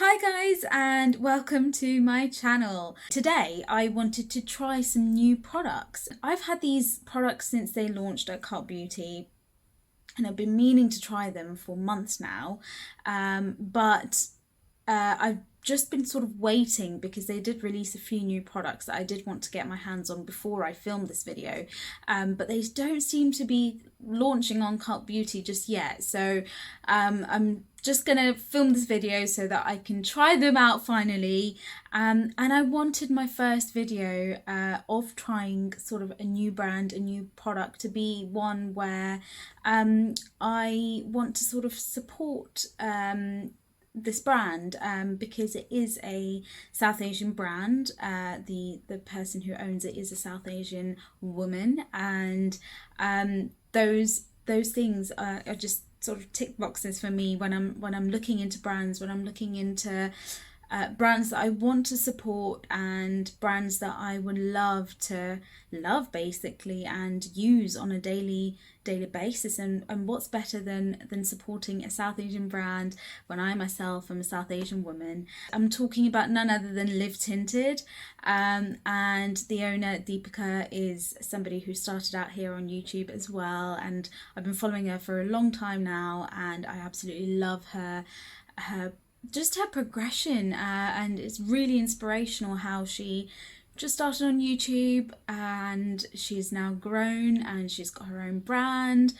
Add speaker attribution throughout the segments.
Speaker 1: Hi guys and welcome to my channel. Today I wanted to try some new products. I've had these products since they launched at Cult Beauty and I've been meaning to try them for months now, but I've just been sort of waiting because they did release a few new products that I did want to get my hands on before I filmed this video, but they don't seem to be launching on Cult Beauty just yet. So I'm just gonna film this video so that I can try them out finally, and I wanted my first video of trying sort of a new brand, a new product, to be one where I want to sort of support this brand, because it is a South Asian brand. The person who owns it is a South Asian woman, and those things are just sort of tick boxes for me when I'm looking into brands, when I'm looking into brands that I want to support and brands that I would love to love basically and use on a daily basis. And what's better than supporting a South Asian brand when I myself am a South Asian woman. I'm talking about none other than Live Tinted, and the owner Deepika is somebody who started out here on YouTube as well, and I've been following her for a long time now and I absolutely love her progression, and it's really inspirational how she just started on YouTube and she's now grown and she's got her own brand.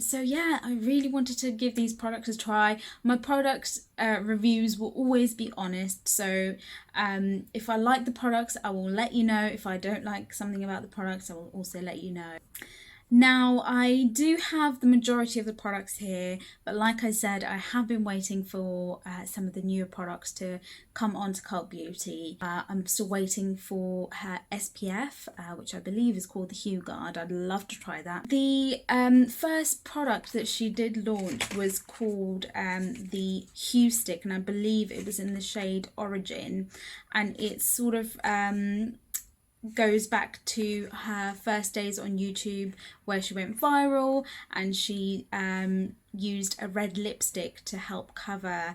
Speaker 1: So yeah, I really wanted to give these products a try. My product reviews will always be honest, so if I like the products I will let you know. If I don't like something about the products I will also let you know. Now, I do have the majority of the products here, but like I said, I have been waiting for some of the newer products to come onto Cult Beauty. I'm still waiting for her SPF, which I believe is called the Hue Guard. I'd love to try that. The first product that she did launch was called the Hue Stick, and I believe it was in the shade Origin, and it's sort of goes back to her first days on YouTube where she went viral and she used a red lipstick to help cover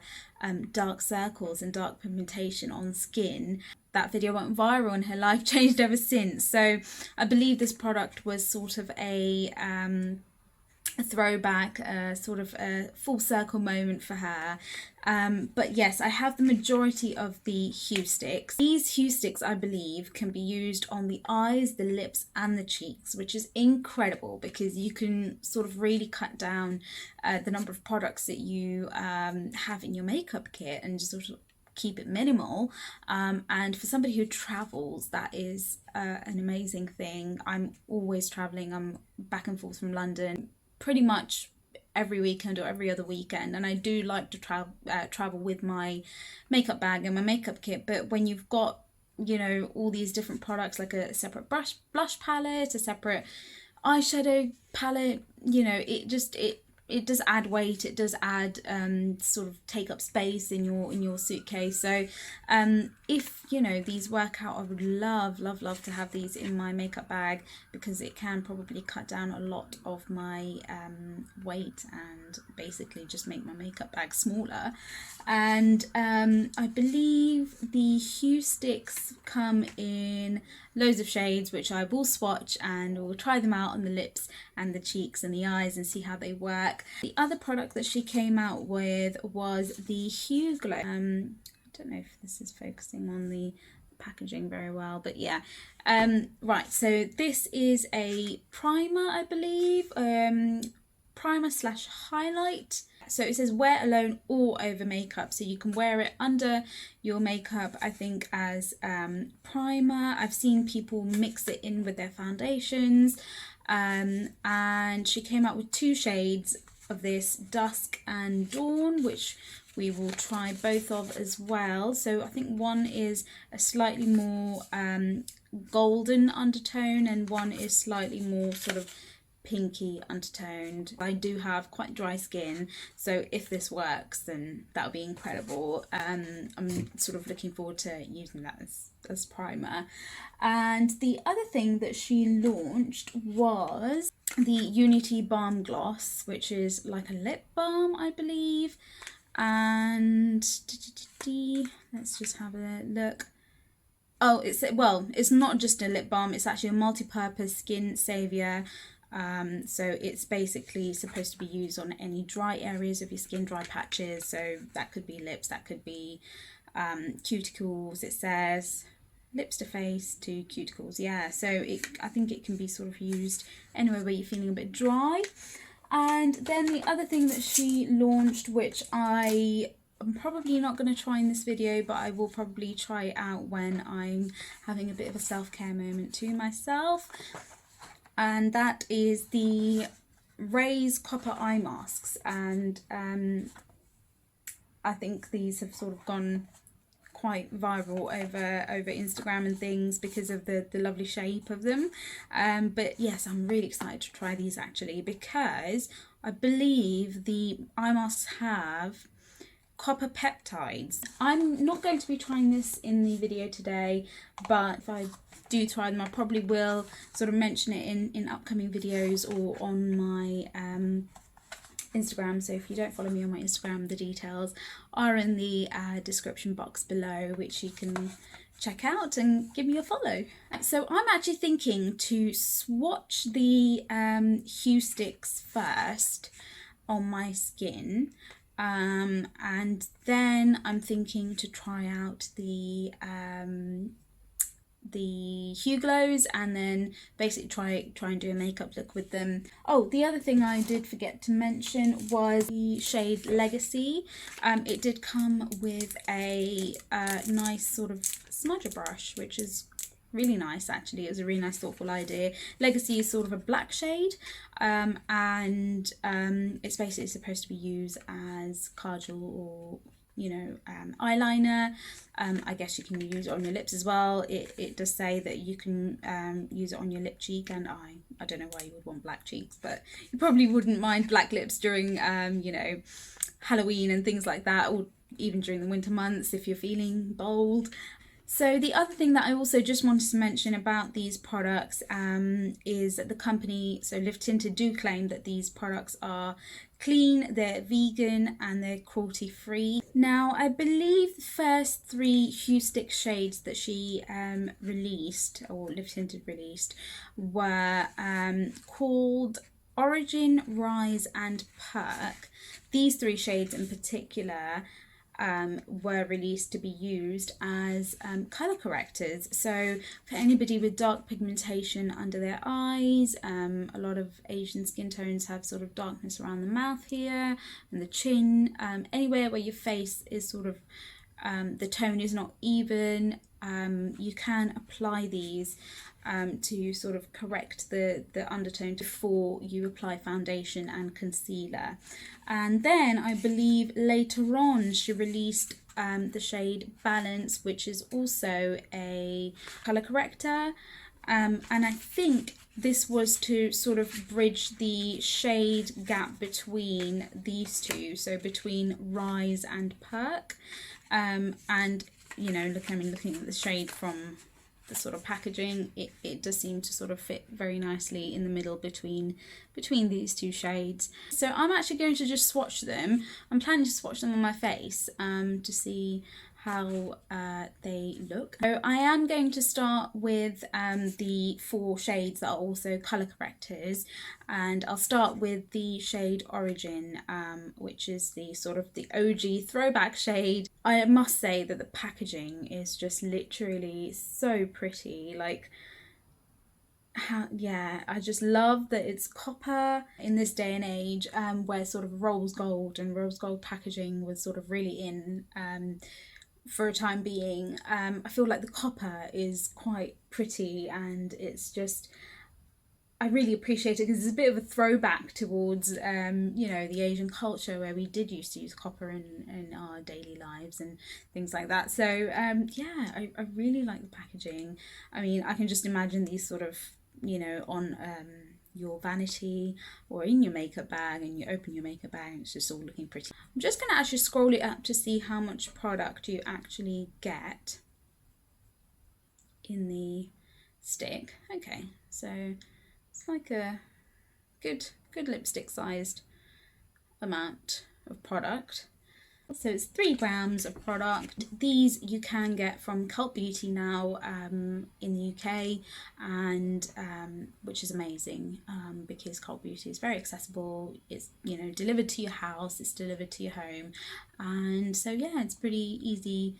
Speaker 1: dark circles and dark pigmentation on skin. That video went viral and her life changed ever since. So I believe this product was sort of a throwback, sort of a full circle moment for her. But yes, I have the majority of the Hue Sticks. These Hue Sticks, I believe, can be used on the eyes, the lips and the cheeks, which is incredible because you can sort of really cut down the number of products that you have in your makeup kit and just sort of keep it minimal. And for somebody who travels, that is an amazing thing. I'm always traveling. I'm back and forth from London pretty much every weekend or every other weekend, and I do like to travel with my makeup bag and my makeup kit. But when you've got, you know, all these different products, like a separate blush palette, a separate eyeshadow palette, you know, it does add weight. It does add sort of take up space in your suitcase. So if, you know, these work out, I would love to have these in my makeup bag because it can probably cut down a lot of my weight and basically just make my makeup bag smaller. And I believe the Hue Sticks come in loads of shades, which I will swatch and we'll try them out on the lips and the cheeks and the eyes and see how they work. The other product that she came out with was the Hueglow. I don't know if this is focusing on the packaging very well, but yeah. Right, so this is a primer, I believe, primer slash highlight. So it says wear alone or over makeup, so you can wear it under your makeup, I think, as primer. I've seen people mix it in with their foundations, and she came out with two shades of this, Dusk and Dawn, which we will try both of as well. So I think one is a slightly more golden undertone and one is slightly more sort of pinky undertoned. I do have quite dry skin, so if this works then that'll be incredible. I'm sort of looking forward to using that as primer. And the other thing that she launched was the Unity Balm Gloss, which is like a lip balm, I believe. And tasty. Let's just have a look. Oh, it's not just a lip balm, it's actually a multi-purpose skin savior. So it's basically supposed to be used on any dry areas of your skin, dry patches. So that could be lips, that could be cuticles. It says lips to face to cuticles. Yeah, so I think it can be sort of used anywhere where you're feeling a bit dry. And then the other thing that she launched, which I'm probably not going to try in this video, but I will probably try it out when I'm having a bit of a self-care moment to myself. And that is the Raise Copper Eye Masks. And I think these have sort of gone quite viral over Instagram and things because of the lovely shape of them. But yes, I'm really excited to try these actually, because I believe the eye masks have copper peptides. I'm not going to be trying this in the video today, but if I do try them, I probably will sort of mention it in upcoming videos or on my Instagram. So if you don't follow me on my Instagram, the details are in the description box below, which you can check out and give me a follow. So I'm actually thinking to swatch the Huesticks first on my skin, and then I'm thinking to try out the Hueglows, and then basically try and do a makeup look with them. Oh, the other thing I did forget to mention was the shade Legacy. It did come with a nice sort of smudger brush, which is really nice actually. It was a really nice, thoughtful idea. Legacy is sort of a black shade, and it's basically supposed to be used as kajal or, you know, eyeliner. I guess you can use it on your lips as well. It does say that you can use it on your lip cheek and eye. I don't know why you would want black cheeks, but you probably wouldn't mind black lips during you know, Halloween and things like that, or even during the winter months if you're feeling bold. So the other thing that I also just wanted to mention about these products is that the company, so Live Tinted, do claim that these products are clean, they're vegan, and they're cruelty free. Now, I believe the first 3 Huestick shades that she released, or Live Tinted released, were called Origin, Rise, and Perk. These 3 shades in particular were released to be used as colour correctors. So for anybody with dark pigmentation under their eyes, a lot of Asian skin tones have sort of darkness around the mouth here and the chin, anywhere where your face is sort of the tone is not even, you can apply these to sort of correct the undertone before you apply foundation and concealer. And then I believe later on she released the shade Balance, which is also a colour corrector, and I think this was to sort of bridge the shade gap between these two, so between Rise and Perk. And you know, looking at the shade from the sort of packaging, it does seem to sort of fit very nicely in the middle between these 2 shades. So I'm actually going to just swatch them. I'm planning to swatch them on my face to see how they look. So I am going to start with the 4 shades that are also colour correctors, and I'll start with the shade Origin, which is the sort of the OG throwback shade. I must say that the packaging is just literally so pretty. Like, yeah, I just love that it's copper in this day and age, where sort of rose gold packaging was sort of really in for a time being. I feel like the copper is quite pretty, and it's just, I really appreciate it because it's a bit of a throwback towards you know, the Asian culture where we did used to use copper in our daily lives and things like that. So yeah, I really like the packaging. I mean, I can just imagine these sort of, you know, on your vanity or in your makeup bag, and you open your makeup bag and it's just all looking pretty. I'm just going to actually scroll it up to see how much product you actually get in the stick. Okay, so it's like a good lipstick sized amount of product. So it's 3 grams of product. These you can get from Cult Beauty now in the UK, and which is amazing because Cult Beauty is very accessible. It's, you know, delivered to your house, it's delivered to your home, and so yeah, it's pretty easy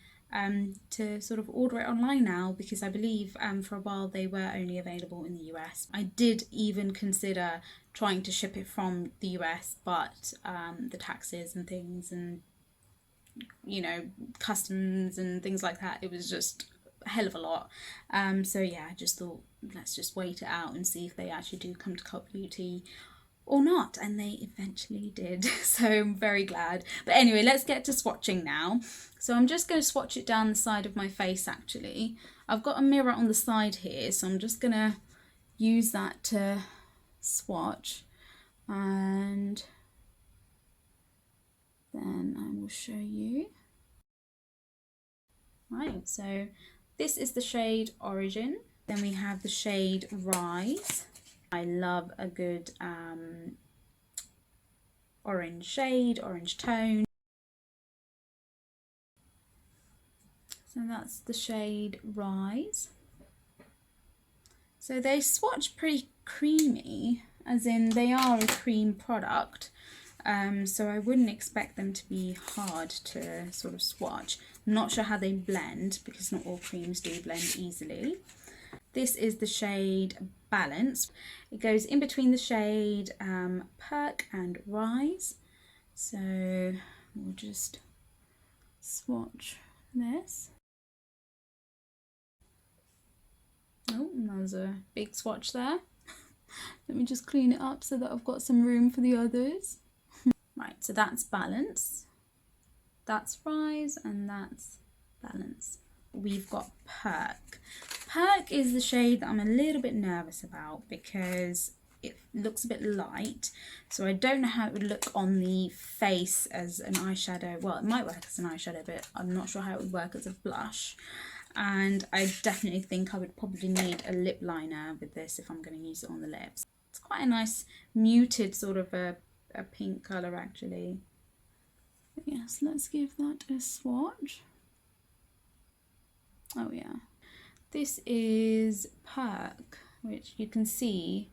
Speaker 1: to sort of order it online now, because I believe for a while they were only available in the US. I did even consider trying to ship it from the US, but the taxes and things, and you know, customs and things like that, it was just a hell of a lot. So yeah, I just thought, let's just wait it out and see if they actually do come to Cult Beauty or not, and they eventually did. So I'm very glad. But anyway, let's get to swatching now. So I'm just going to swatch it down the side of my face. Actually, I've got a mirror on the side here, so I'm just gonna use that to swatch, and then I will show you. Right, so this is the shade Origin. Then we have the shade Rise. I love a good orange shade, orange tone. So that's the shade Rise. So they swatch pretty creamy, as in they are a cream product. So I wouldn't expect them to be hard to sort of swatch. I'm not sure how they blend, because not all creams do blend easily. This is the shade Balance. It goes in between the shade Perk and Rise. So we'll just swatch this. Oh, there's a big swatch there. Let me just clean it up so that I've got some room for the others. Right, so that's Balance, that's Rise, and that's Balance. We've got Perk. Perk is the shade that I'm a little bit nervous about because it looks a bit light, so I don't know how it would look on the face as an eyeshadow. Well, it might work as an eyeshadow, but I'm not sure how it would work as a blush. And I definitely think I would probably need a lip liner with this if I'm going to use it on the lips. It's quite a nice muted sort of a pink colour actually. But yes, let's give that a swatch. Oh yeah. This is Perk, which you can see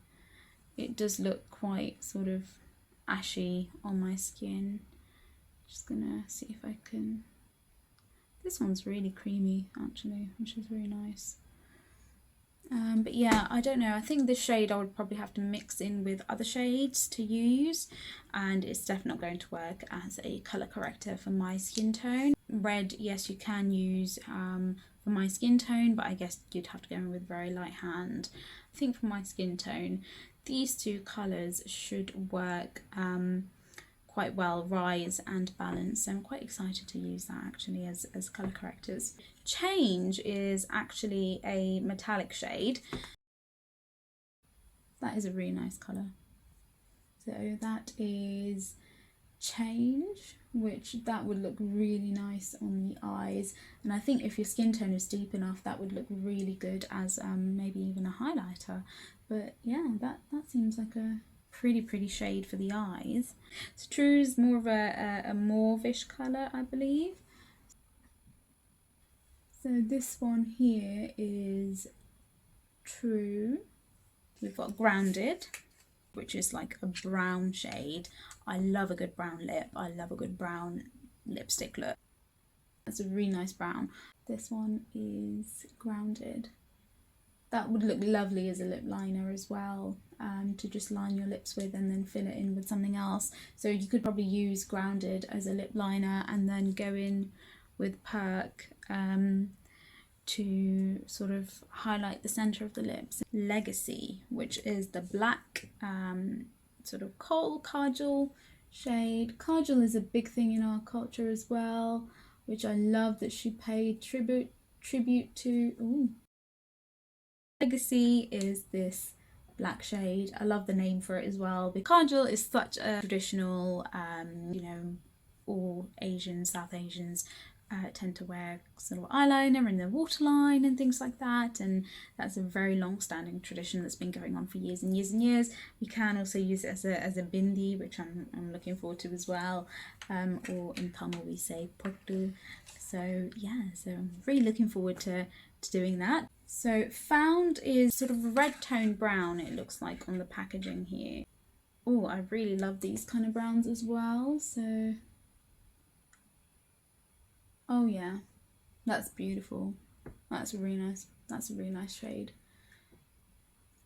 Speaker 1: it does look quite sort of ashy on my skin. Just gonna see if I can... This one's really creamy actually, which is really nice. But yeah, I don't know, I think this shade I would probably have to mix in with other shades to use, and it's definitely not going to work as a colour corrector for my skin tone. Red, yes, you can use for my skin tone, but I guess you'd have to go in with very light hand. I think for my skin tone, these two colours should work quite well, Rise and Balance. So I'm quite excited to use that actually as colour correctors. Change is actually a metallic shade. That is a really nice colour. So that is Change, which that would look really nice on the eyes, and I think if your skin tone is deep enough that would look really good as maybe even a highlighter. But yeah, that seems like a pretty shade for the eyes. So True is more of a mauve-ish colour, I believe. So this one here is True. We've got Grounded, which is like a brown shade. I love a good brown lip. I love a good brown lipstick look. That's a really nice brown. This one is Grounded. That would look lovely as a lip liner as well, to just line your lips with and then fill it in with something else. So you could probably use Grounded as a lip liner and then go in with Perk to sort of highlight the centre of the lips. Legacy, which is the black sort of coal kajal shade. Kajal is a big thing in our culture as well, which I love that she paid tribute to. Ooh. Legacy is this black shade. I love the name for it as well, because kajal is such a traditional, you know, all Asians, South Asians tend to wear sort of eyeliner in the waterline and things like that, and that's a very long-standing tradition that's been going on for years and years and years. We can also use it as a bindi, which I'm looking forward to as well, or in Tamil we say pottu. So yeah, so I'm really looking forward to doing that. So Found is sort of a red tone brown, it looks like on the packaging here. Oh, I really love these kind of browns as well. So oh yeah, that's beautiful. That's really nice. That's a really nice shade.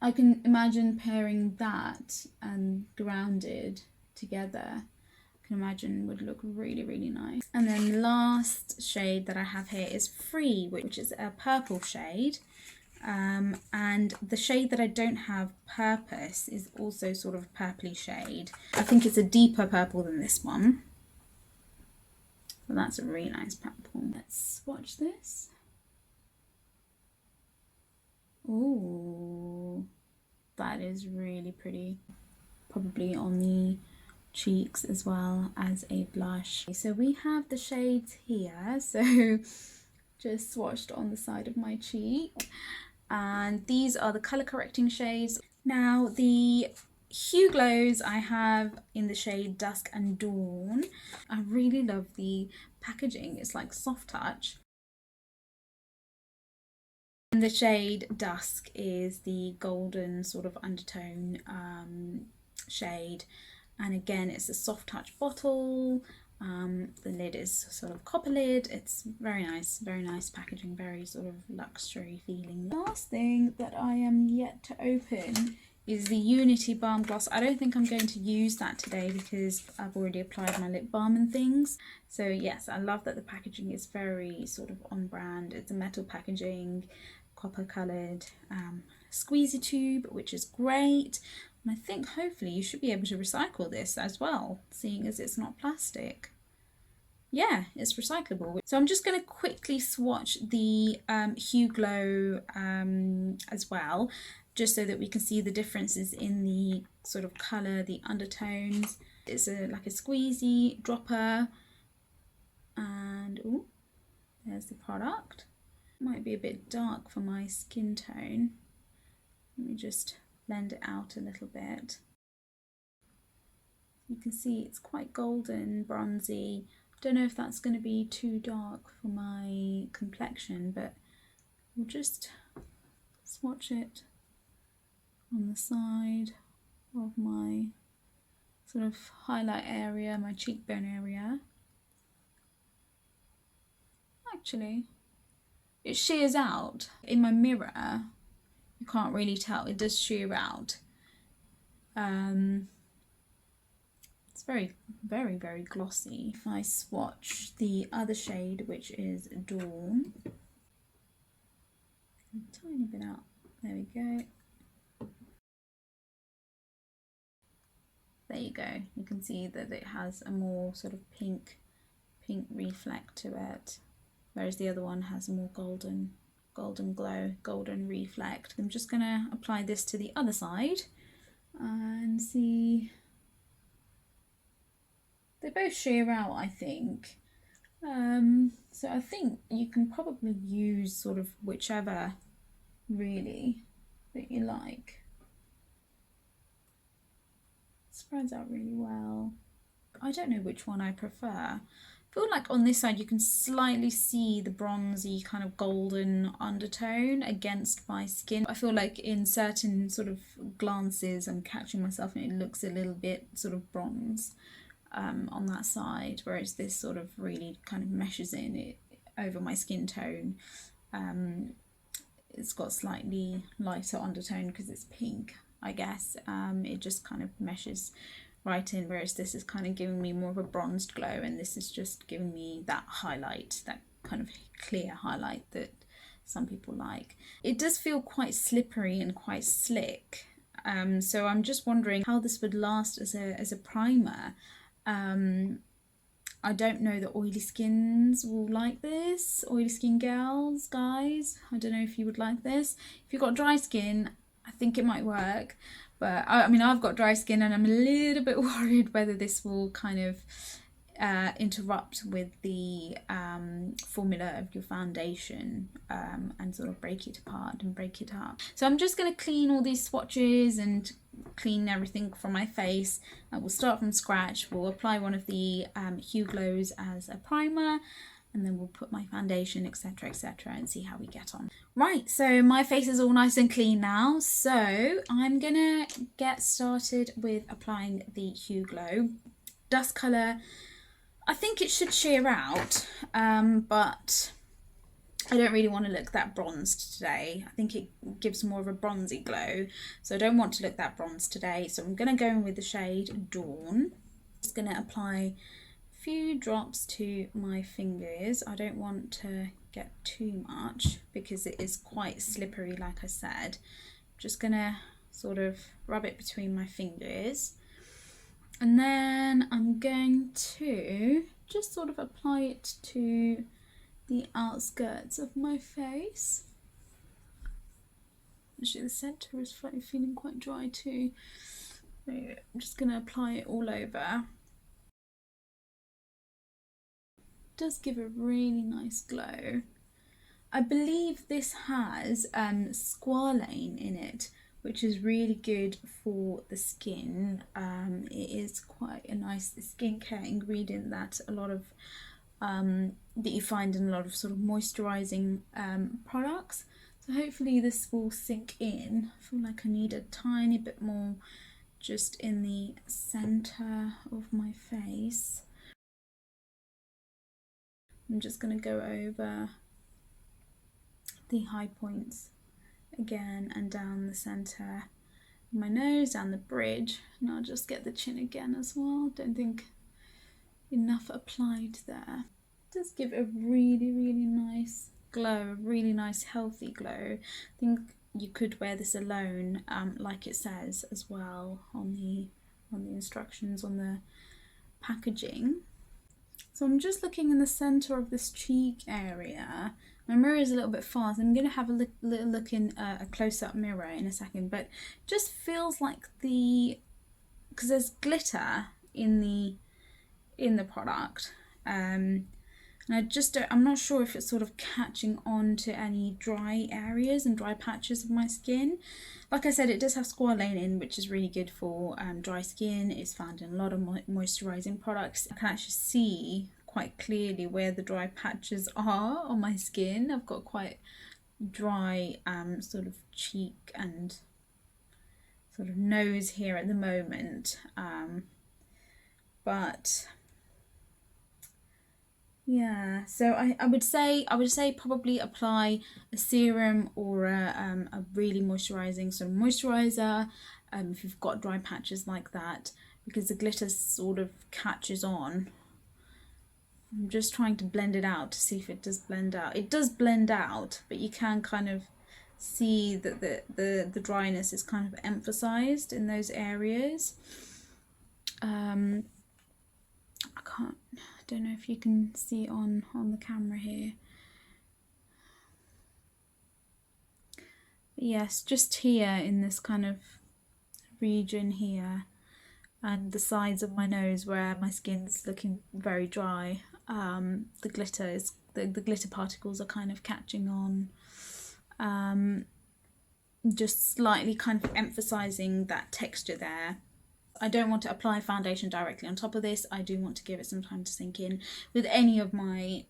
Speaker 1: I can imagine pairing that and Grounded together. I can imagine would look really, really nice. And then the last shade that I have here is Free, which is a purple shade. And the shade that I don't have, Purpose, is also sort of a purpley shade. I think it's a deeper purple than this one. So that's a really nice purple. Let's swatch this. Ooh, that is really pretty. Probably on the cheeks as well as a blush. So we have the shades here. So just swatched on the side of my cheek. And these are the colour correcting shades. Now the Hueglows I have in the shade Dusk and Dawn. I really love the packaging, it's like soft touch. And the shade Dusk is the golden sort of undertone shade, and again it's a soft touch bottle. The lid is sort of copper lid. It's very nice packaging, very sort of luxury feeling. The last thing that I am yet to open is the Unity Balm Gloss. I don't think I'm going to use that today because I've already applied my lip balm and things. So yes, I love that the packaging is very sort of on brand. It's a metal packaging, copper coloured squeezy tube, which is great. And I think hopefully you should be able to recycle this as well, seeing as it's not plastic. Yeah, it's recyclable. So I'm just going to quickly swatch the Hueglow as well, just so that we can see the differences in the sort of colour, the undertones. It's like a squeezy dropper, and ooh, there's the product. Might be a bit dark for my skin tone. Let me just blend it out a little bit. You can see it's quite golden, bronzy. I don't know if that's going to be too dark for my complexion, but we'll just swatch it on the side of my sort of highlight area, my cheekbone area. Actually, it shears out. In my mirror, you can't really tell, it does shear out. It's very glossy. If I swatch the other shade, which is Dawn, a tiny bit out, there we go. There you go. You can see that it has a more sort of pink reflect to it, whereas the other one has a more golden glow, golden reflect. I'm just gonna apply this to the other side and see. They both sheer out, I think. So I think you can probably use sort of whichever really that you like. It spreads out really well. I don't know which one I prefer. I feel like on this side you can slightly see the bronzy kind of golden undertone against my skin. I feel like in certain sort of glances I'm catching myself and it looks a little bit sort of bronze. On that side, whereas this sort of really kind of meshes in it over my skin tone. It's got slightly lighter undertone because it's pink, I guess. It just kind of meshes right in, whereas this is kind of giving me more of a bronzed glow, and this is just giving me that highlight, that kind of clear highlight that some people like. It does feel quite slippery and quite slick, so I'm just wondering how this would last as a primer. I don't know that oily skins will like this. Oily skin girls, guys, I don't know if you would like this. If you've got dry skin, I think it might work. But I mean, I've got dry skin and I'm a little bit worried whether this will kind of interrupt with the formula of your foundation and sort of break it apart and break it up. So I'm just going to clean all these swatches and clean everything from my face. We'll start from scratch. We'll apply one of the Hueglows as a primer, and then we'll put my foundation, etc, etc, and see how we get on. Right, so my face is all nice and clean now, so I'm gonna get started with applying the Hueglow. Dust colour, I think it should sheer out, but I don't really want to look that bronzed today. I think it gives more of a bronzy glow, so I don't want to look that bronzed today. So I'm going to go in with the shade Dawn. Just going to apply a few drops to my fingers. I don't want to get too much because it is quite slippery, like I said. I'm just going to sort of rub it between my fingers. And then I'm going to just sort of apply it to the outskirts of my face. Actually, the centre is feeling quite dry too. So I'm just going to apply it all over. It does give a really nice glow. I believe this has squalane in it, which is really good for the skin. It is quite a nice skincare ingredient that a lot of that you find in a lot of sort of moisturizing products. So hopefully this will sink in. I feel like I need a tiny bit more just in the center of my face. I'm just going to go over the high points again and down the center of my nose, down the bridge, and I'll just get the chin again as well. Don't think enough applied there. It does give a really, really nice glow, a really nice healthy glow. I think you could wear this alone, like it says as well on the instructions on the packaging. So I'm just looking in the center of this cheek area. My mirror is a little bit far, so I'm going to have a little look in a close-up mirror in a second, but just feels like because there's glitter in the product, and I'm not sure if it's sort of catching on to any dry areas and dry patches of my skin. Like I said, it does have squalane in, which is really good for dry skin. It's found in a lot of moisturizing products. I can actually see quite clearly where the dry patches are on my skin. I've got quite dry sort of cheek and sort of nose here at the moment, but yeah, so I would say probably apply a serum or a really moisturizing sort of moisturizer if you've got dry patches like that, because the glitter sort of catches on. I'm just trying to blend it out to see if it does blend out. It does blend out, but you can kind of see that the dryness is kind of emphasized in those areas. I don't know if you can see on the camera here. But yes, just here in this kind of region here and the sides of my nose where my skin's looking very dry, the glitter particles are kind of catching on, just slightly kind of emphasizing that texture there. I don't want to apply foundation directly on top of this. I do want to give it some time to sink in. With any of my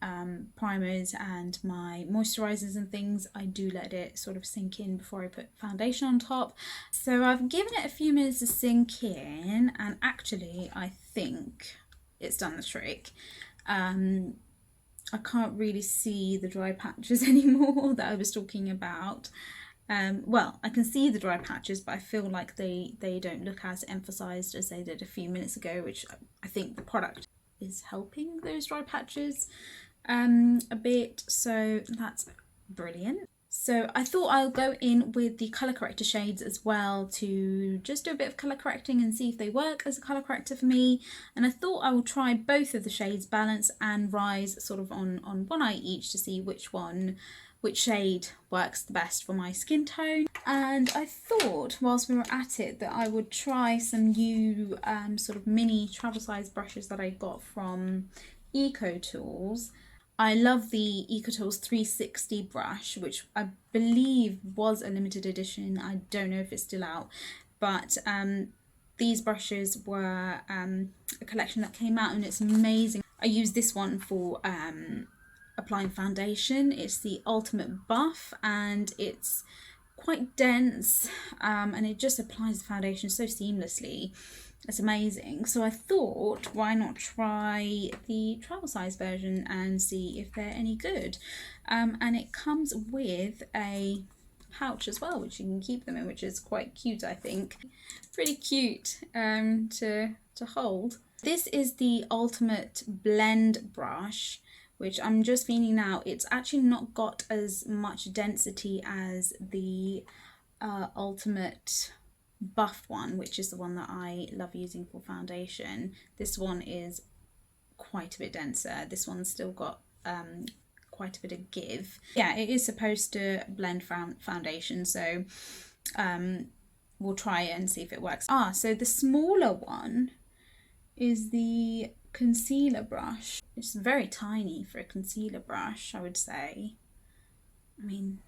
Speaker 1: primers and my moisturizers and things, I do let it sort of sink in before I put foundation on top. So I've given it a few minutes to sink in, and actually I think it's done the trick. I can't really see the dry patches anymore that I was talking about. Well, I can see the dry patches, but I feel like they don't look as emphasized as they did a few minutes ago, which I think the product is helping those dry patches a bit, so that's brilliant. So I thought I'll go in with the colour corrector shades as well to just do a bit of colour correcting and see if they work as a colour corrector for me. And I thought I will try both of the shades, Balance and Rise, sort of on one eye each to see which which shade works the best for my skin tone. And I thought whilst we were at it that I would try some new sort of mini travel size brushes that I got from Eco Tools. I love the Eco Tools 360 brush, which I believe was a limited edition. I don't know if it's still out, but these brushes were a collection that came out and it's amazing. I use this one for applying foundation. It's the Ultimate Buff and it's quite dense and it just applies the foundation so seamlessly. It's amazing. So I thought, why not try the travel size version and see if they're any good. And it comes with a pouch as well, which you can keep them in, which is quite cute, I think. Pretty cute to hold. This is the Ultimate Blend brush, which I'm just feeling now. It's actually not got as much density as the Ultimate Buff one, which is the one that I love using for foundation. This one is quite a bit denser. This one's still got quite a bit of give. Yeah, it is supposed to blend foundation, so we'll try it and see if it works. So the smaller one is the concealer brush. It's very tiny for a concealer brush, I would say. I mean,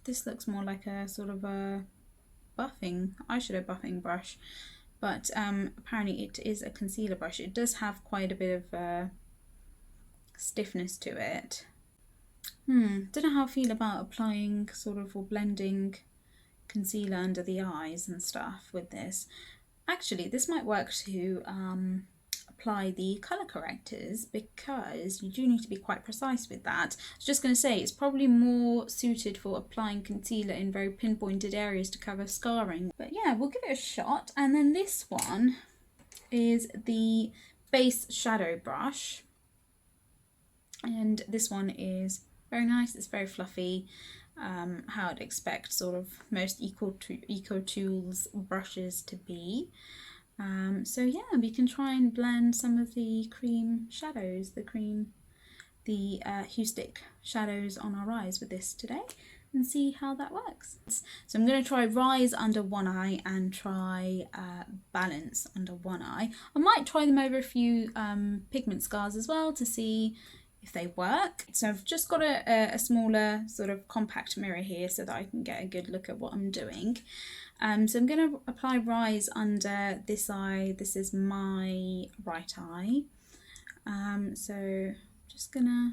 Speaker 1: this looks more like a sort of a eyeshadow buffing brush, but apparently it is a concealer brush. It does have quite a bit of stiffness to it. Don't know how I feel about applying sort of or blending concealer under the eyes and stuff with this. Actually, this might work to apply the colour correctors, because you do need to be quite precise with that. I was just going to say it's probably more suited for applying concealer in very pinpointed areas to cover scarring. But yeah, we'll give it a shot. And then this one is the base shadow brush. And this one is very nice. It's very fluffy. How I'd expect sort of most Eco Tools brushes to be. So yeah, we can try and blend some of the cream shadows, the Huestick shadows on our eyes with this today and see how that works. So I'm going to try Rise under one eye and try Balance under one eye. I might try them over a few pigment scars as well to see if they work. So I've just got a smaller sort of compact mirror here so that I can get a good look at what I'm doing. So I'm going to apply Rise under this eye. This is my right eye. So just going to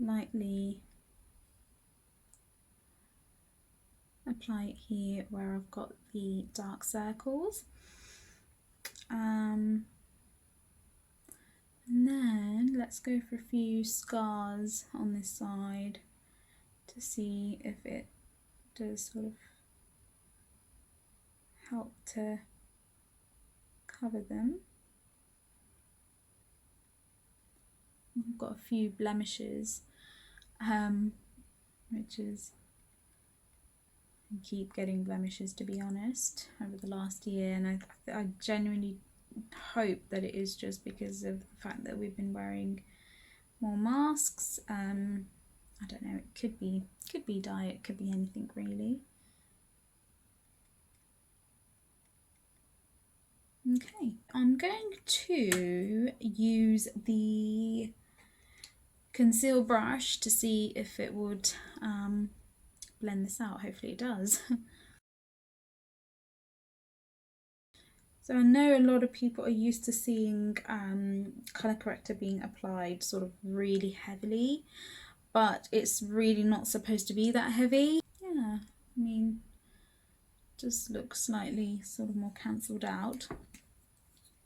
Speaker 1: lightly apply it here where I've got the dark circles. And then let's go for a few scars on this side to see if it does sort of help to cover them. I've got a few blemishes, which is, I keep getting blemishes to be honest over the last year, and I genuinely hope that it is just because of the fact that we've been wearing more masks. I don't know, it could be diet, could be anything really. Okay, I'm going to use the conceal brush to see if it would blend this out. Hopefully it does. So I know a lot of people are used to seeing colour corrector being applied sort of really heavily, but it's really not supposed to be that heavy. Yeah, I mean, just looks slightly sort of more cancelled out.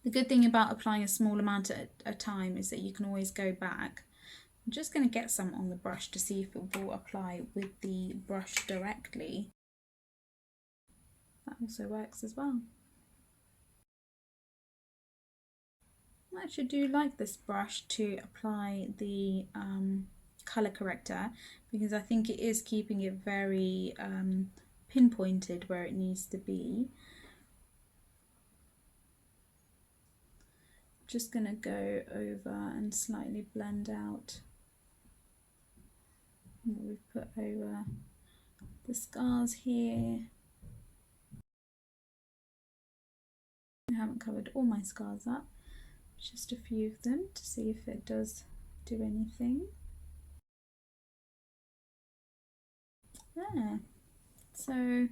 Speaker 1: The good thing about applying a small amount at a time is that you can always go back. I'm just going to get some on the brush to see if it will apply with the brush directly. That also works as well. I actually do like this brush to apply the colour corrector, because I think it is keeping it very pinpointed where it needs to be. Just going to go over and slightly blend out We've put over the scars here. I haven't covered all my scars up, just a few of them to see if it does do anything. There. So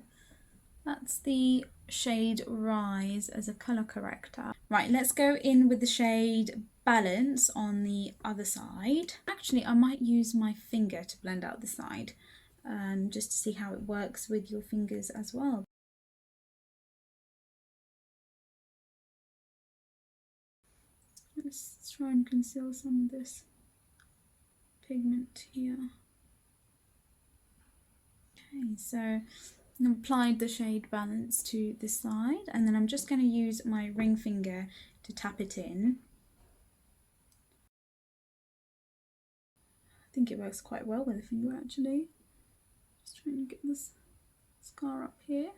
Speaker 1: that's the shade Rise as a colour corrector. Right, let's go in with the shade Balance on the other side. Actually, I might use my finger to blend out the side, just to see how it works with your fingers as well. Let's try and conceal some of this pigment here. Okay, so I've applied the shade Balance to this side, and then I'm just going to use my ring finger to tap it in. I think it works quite well with a finger actually. Just trying to get this scar up here.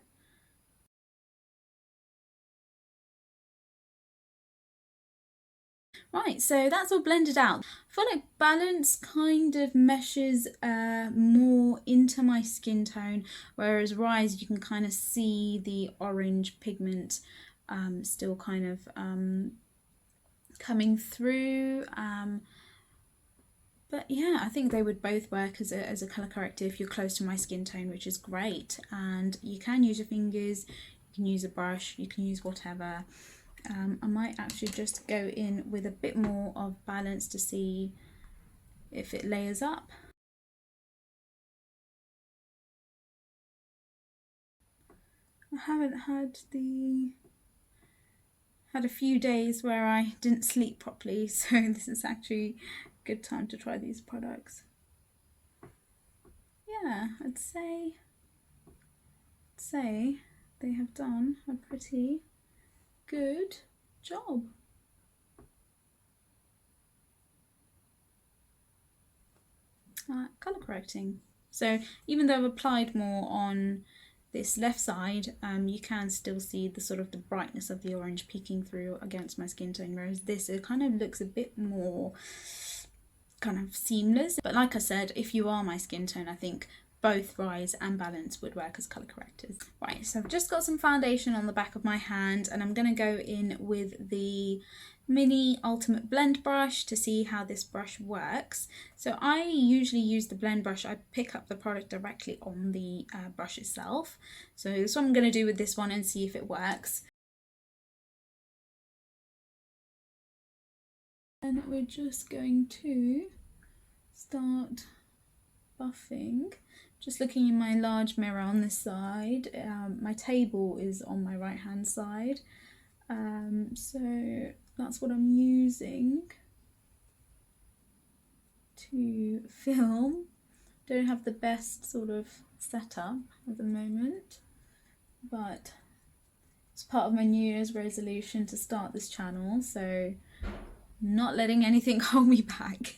Speaker 1: Right, so that's all blended out. I feel like Balance kind of meshes more into my skin tone, whereas Rise you can kind of see the orange pigment still kind of coming through. But yeah, I think they would both work as a colour corrector if you're close to my skin tone, which is great. And you can use your fingers, you can use a brush, you can use whatever. I might actually just go in with a bit more of Balance to see if it layers up. I haven't had a few days where I didn't sleep properly, so this is actually a good time to try these products. Yeah, I'd say they have done a pretty good job. Colour correcting. So even though I've applied more on this left side, you can still see the sort of the brightness of the orange peeking through against my skin tone, whereas this, it kind of looks a bit more kind of seamless. But like I said, if you are my skin tone, I think both Rise and Balance would work as colour correctors. Right, so I've just got some foundation on the back of my hand, and I'm going to go in with the mini ultimate blend brush to see how this brush works. So I usually use the blend brush, I pick up the product directly on the brush itself. So that's what I'm going to do with this one and see if it works. And we're just going to start buffing. Just looking in my large mirror on this side, my table is on my right hand side, so that's what I'm using to film. Don't have the best sort of setup at the moment, but it's part of my New Year's resolution to start this channel, so not letting anything hold me back.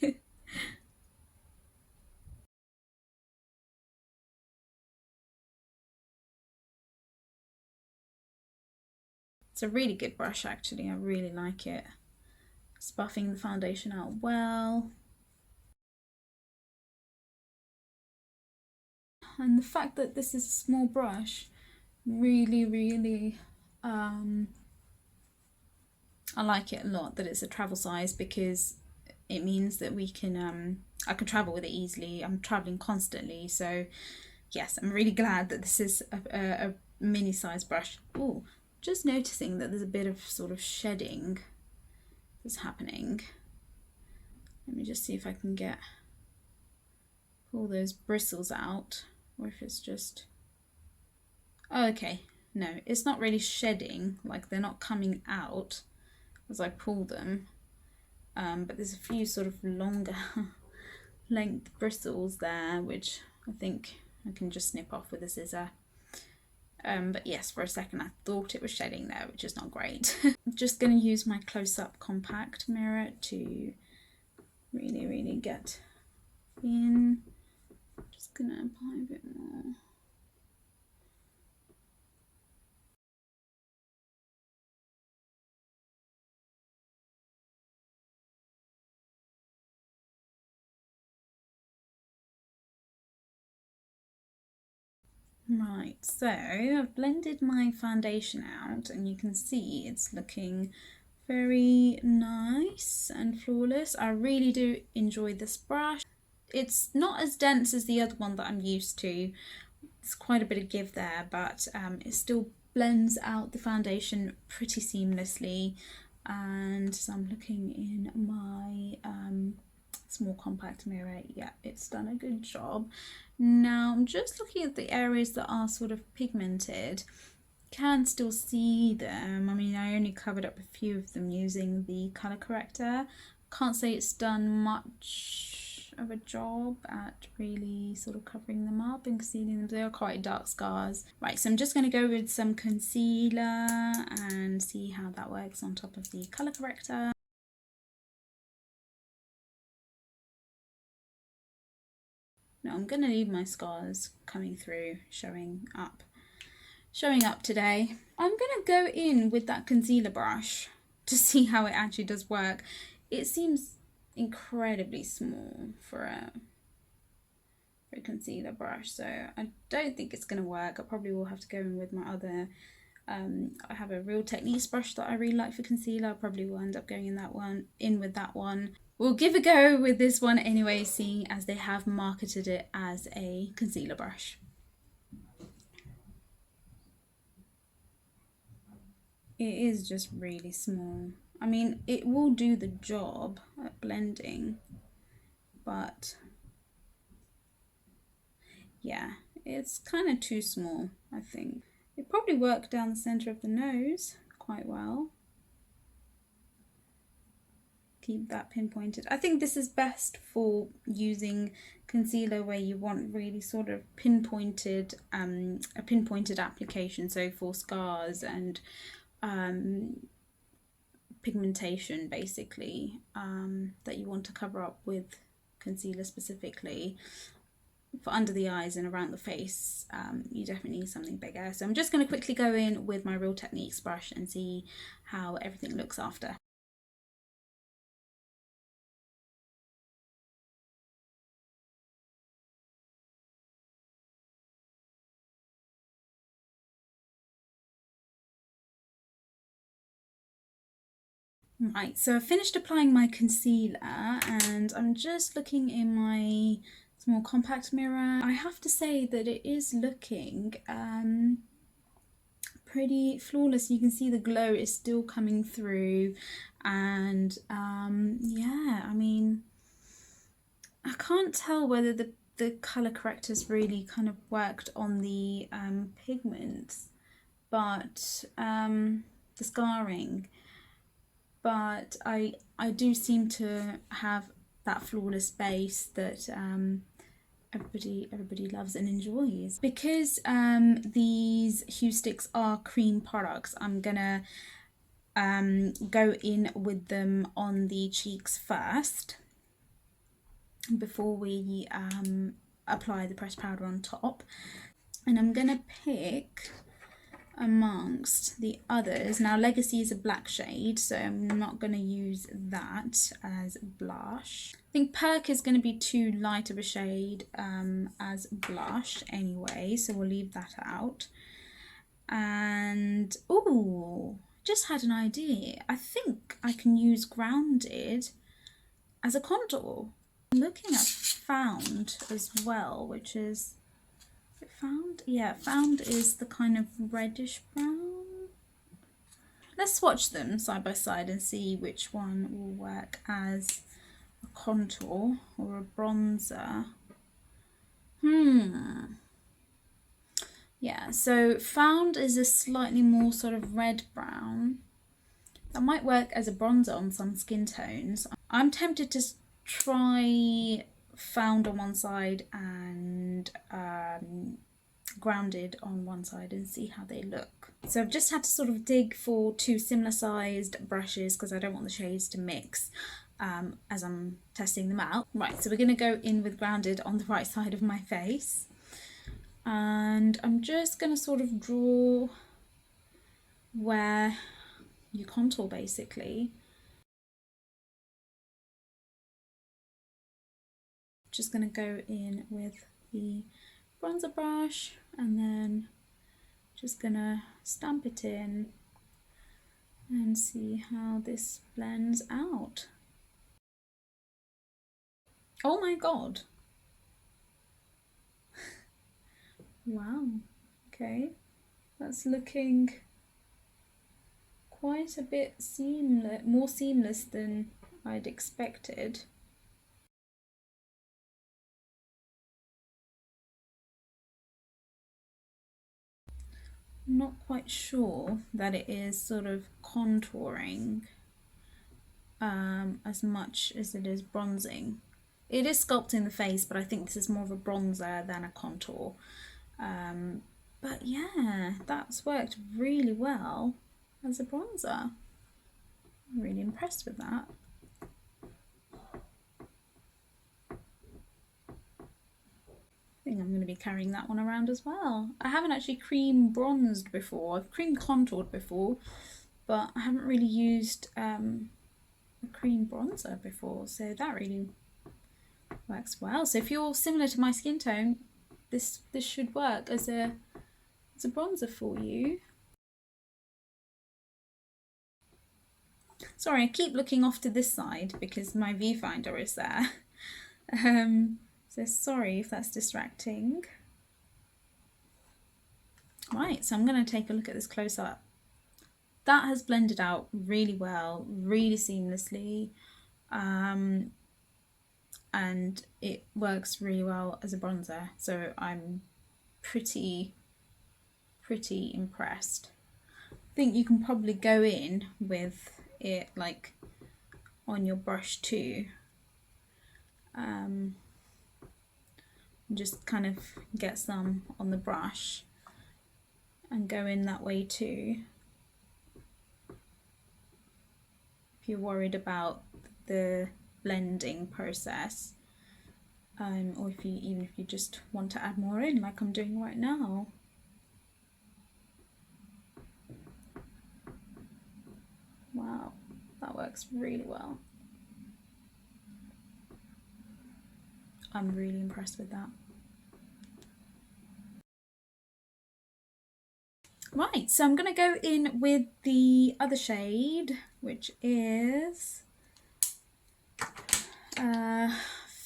Speaker 1: It's a really good brush actually, I really like it. It's buffing the foundation out well. And the fact that this is a small brush really I like it a lot that it's a travel size, because it means that we can I can travel with it easily. I'm traveling constantly, so yes, I'm really glad that this is a mini size brush. Oh, just noticing that there's a bit of sort of shedding that's happening. Let me just see if I can pull those bristles out, or if it's just, oh, okay, no, it's not really shedding, like they're not coming out as I pull them, but there's a few sort of longer length bristles there, which I think I can just snip off with a scissor. But yes, for a second I thought it was shedding there, which is not great. I'm just going to use my close-up compact mirror to really get in. Just going to apply a bit more. Right, so I've blended my foundation out and you can see it's looking very nice and flawless. I really do enjoy this brush. It's not as dense as the other one that I'm used to. There's quite a bit of give there, but it still blends out the foundation pretty seamlessly. And so I'm looking in my small compact mirror. Yeah, it's done a good job. Now I'm just looking at the areas that are sort of pigmented. Can still see them. I mean, I only covered up a few of them using the color corrector. Can't say it's done much of a job at really sort of covering them up and concealing them. They are quite dark scars. Right, so I'm just going to go with some concealer and see how that works on top of the color corrector. Now I'm going to leave my scars coming through, showing up today. I'm going to go in with that concealer brush to see how it actually does work. It seems incredibly small for a concealer brush, so I don't think it's going to work. I probably will have to go in with my other I have a Real Techniques brush that I really like for concealer. I probably will end up going in with that one. We'll give a go with this one anyway, seeing as they have marketed it as a concealer brush. It is just really small. I mean, it will do the job at blending, but yeah, it's kind of too small, I think. It probably worked down the center of the nose quite well. Keep that pinpointed. I think this is best for using concealer where you want really sort of pinpointed, a pinpointed application. So for scars and pigmentation, basically, that you want to cover up with concealer specifically. For under the eyes and around the face, you definitely need something bigger. So I'm just going to quickly go in with my Real Techniques brush and see how everything looks after. Right, so I finished applying my concealer and I'm just looking in my small compact mirror. I have to say that it is looking pretty flawless. You can see the glow is still coming through, and yeah, I mean, I can't tell whether the colour correctors really kind of worked on the pigments, but the scarring. But I do seem to have that flawless base that everybody loves and enjoys. Because these Huesticks are cream products, I'm gonna go in with them on the cheeks first before we apply the pressed powder on top. And I'm gonna pick amongst the others. Now Legacy is a black shade, so I'm not going to use that as blush. I think Perk is going to be too light of a shade as blush anyway, so we'll leave that out. And oh, just had an idea. I think I can use Grounded as a contour. I'm looking at Found as well, which is Found? Yeah, Found is the kind of reddish brown. Let's swatch them side by side and see which one will work as a contour or a bronzer. Yeah, so Found is a slightly more sort of red brown. That might work as a bronzer on some skin tones. I'm tempted to try Found on one side and Grounded on one side and see how they look. So I've just had to sort of dig for two similar sized brushes because I don't want the shades to mix as I'm testing them out. Right, so we're going to go in with Grounded on the right side of my face, and I'm just going to sort of draw where you contour basically. Just going to go in with the bronzer brush, and then just gonna stamp it in and see how this blends out. Oh my god. Wow. Okay. That's looking quite a bit seamless, more seamless than I'd expected. I'm not quite sure that it is sort of contouring as much as it is bronzing. It is sculpting the face, but I think this is more of a bronzer than a contour. But yeah, that's worked really well as a bronzer. I'm really impressed with that. I think I'm going to be carrying that one around as well. I haven't actually cream bronzed before. I've cream contoured before, but I haven't really used a cream bronzer before, so that really works well. So if you're similar to my skin tone, this should work as a bronzer for you. Sorry, I keep looking off to this side because my viewfinder is there. So sorry if that's distracting. Right, so I'm going to take a look at this close up. That has blended out really well, really seamlessly, and it works really well as a bronzer. So I'm pretty impressed. I think you can probably go in with it like on your brush too. Just kind of get some on the brush and go in that way too. If you're worried about the blending process, or even if you just want to add more in, like I'm doing right now. Wow, that works really well. I'm really impressed with that. Right, so I'm going to go in with the other shade, which is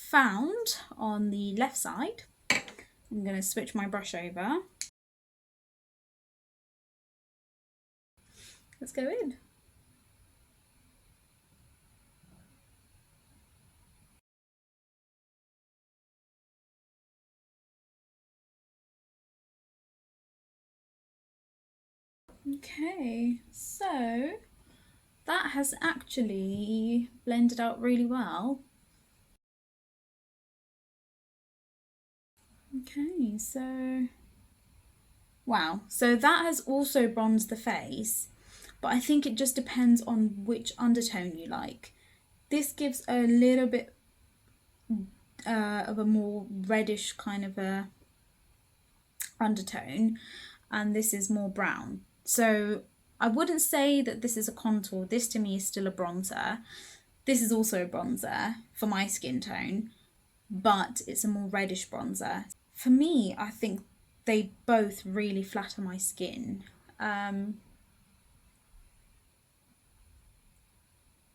Speaker 1: Found on the left side. I'm going to switch my brush over. Let's go in. Okay, so that has actually blended out really well. Okay, so wow, so that has also bronzed the face, but I think it just depends on which undertone you like. This gives a little bit of a more reddish kind of a undertone, and this is more brown. So I wouldn't say that this is a contour. This to me is still a bronzer. This is also a bronzer for my skin tone, but it's a more reddish bronzer. For me, I think they both really flatter my skin. I'm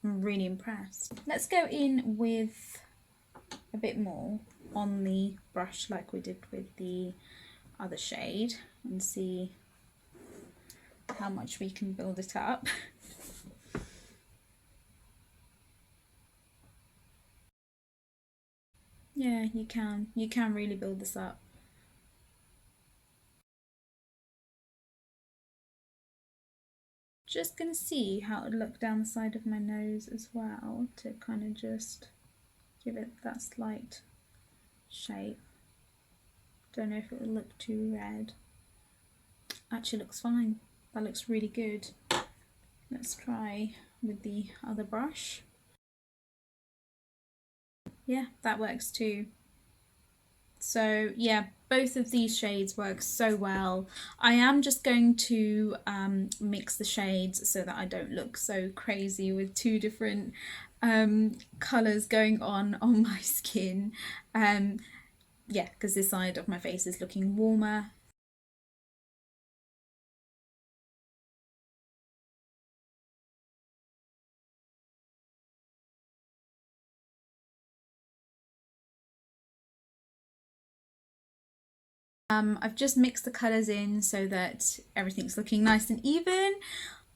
Speaker 1: really impressed. Let's go in with a bit more on the brush like we did with the other shade and see how much we can build it up. Yeah, you can really build this up. Just gonna see how it would look down the side of my nose as well, to kind of just give it that slight shape. Don't know if it will look too red. Actually looks fine. That looks really good. Let's try with the other brush. Yeah, that works too. So yeah, both of these shades work so well. I am just going to mix the shades so that I don't look so crazy with two different colours going on my skin. yeah, because this side of my face is looking warmer. I've just mixed the colours in so that everything's looking nice and even.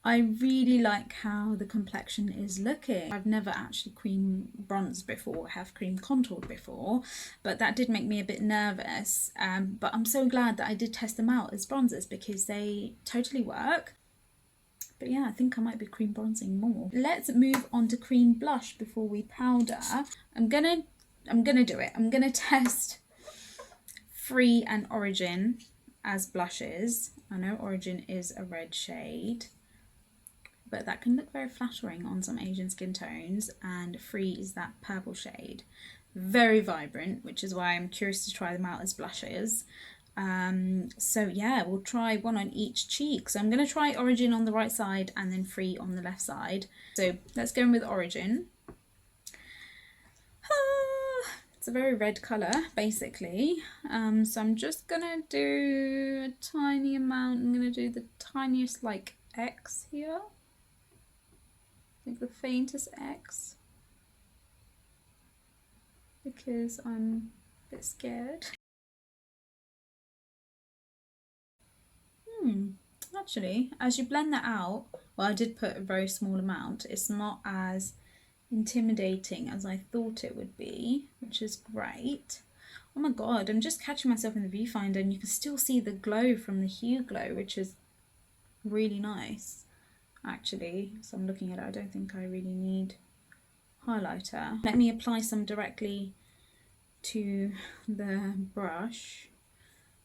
Speaker 1: I really like how the complexion is looking. I've never actually cream bronzed before, have cream contoured before, but that did make me a bit nervous. But I'm so glad that I did test them out as bronzers because they totally work. But yeah, I think I might be cream bronzing more. Let's move on to cream blush before we powder. I'm gonna do it. I'm gonna test Free and Origin as blushes. I know Origin is a red shade, but that can look very flattering on some Asian skin tones, and Free is that purple shade. Very vibrant, which is why I'm curious to try them out as blushes. So yeah, we'll try one on each cheek. So I'm going to try Origin on the right side and then Free on the left side. So let's go in with Origin. It's a very red colour, basically. So I'm just going to do a tiny amount. I'm going to do the tiniest, like, X here. Like the faintest X. Because I'm a bit scared. Actually, as you blend that out, well, I did put a very small amount. It's not as intimidating as I thought it would be, which is great. Oh my god, I'm just catching myself in the viewfinder and you can still see the glow from the Hueglow, which is really nice, actually. So I'm looking at it, I don't think I really need highlighter. Let me apply some directly to the brush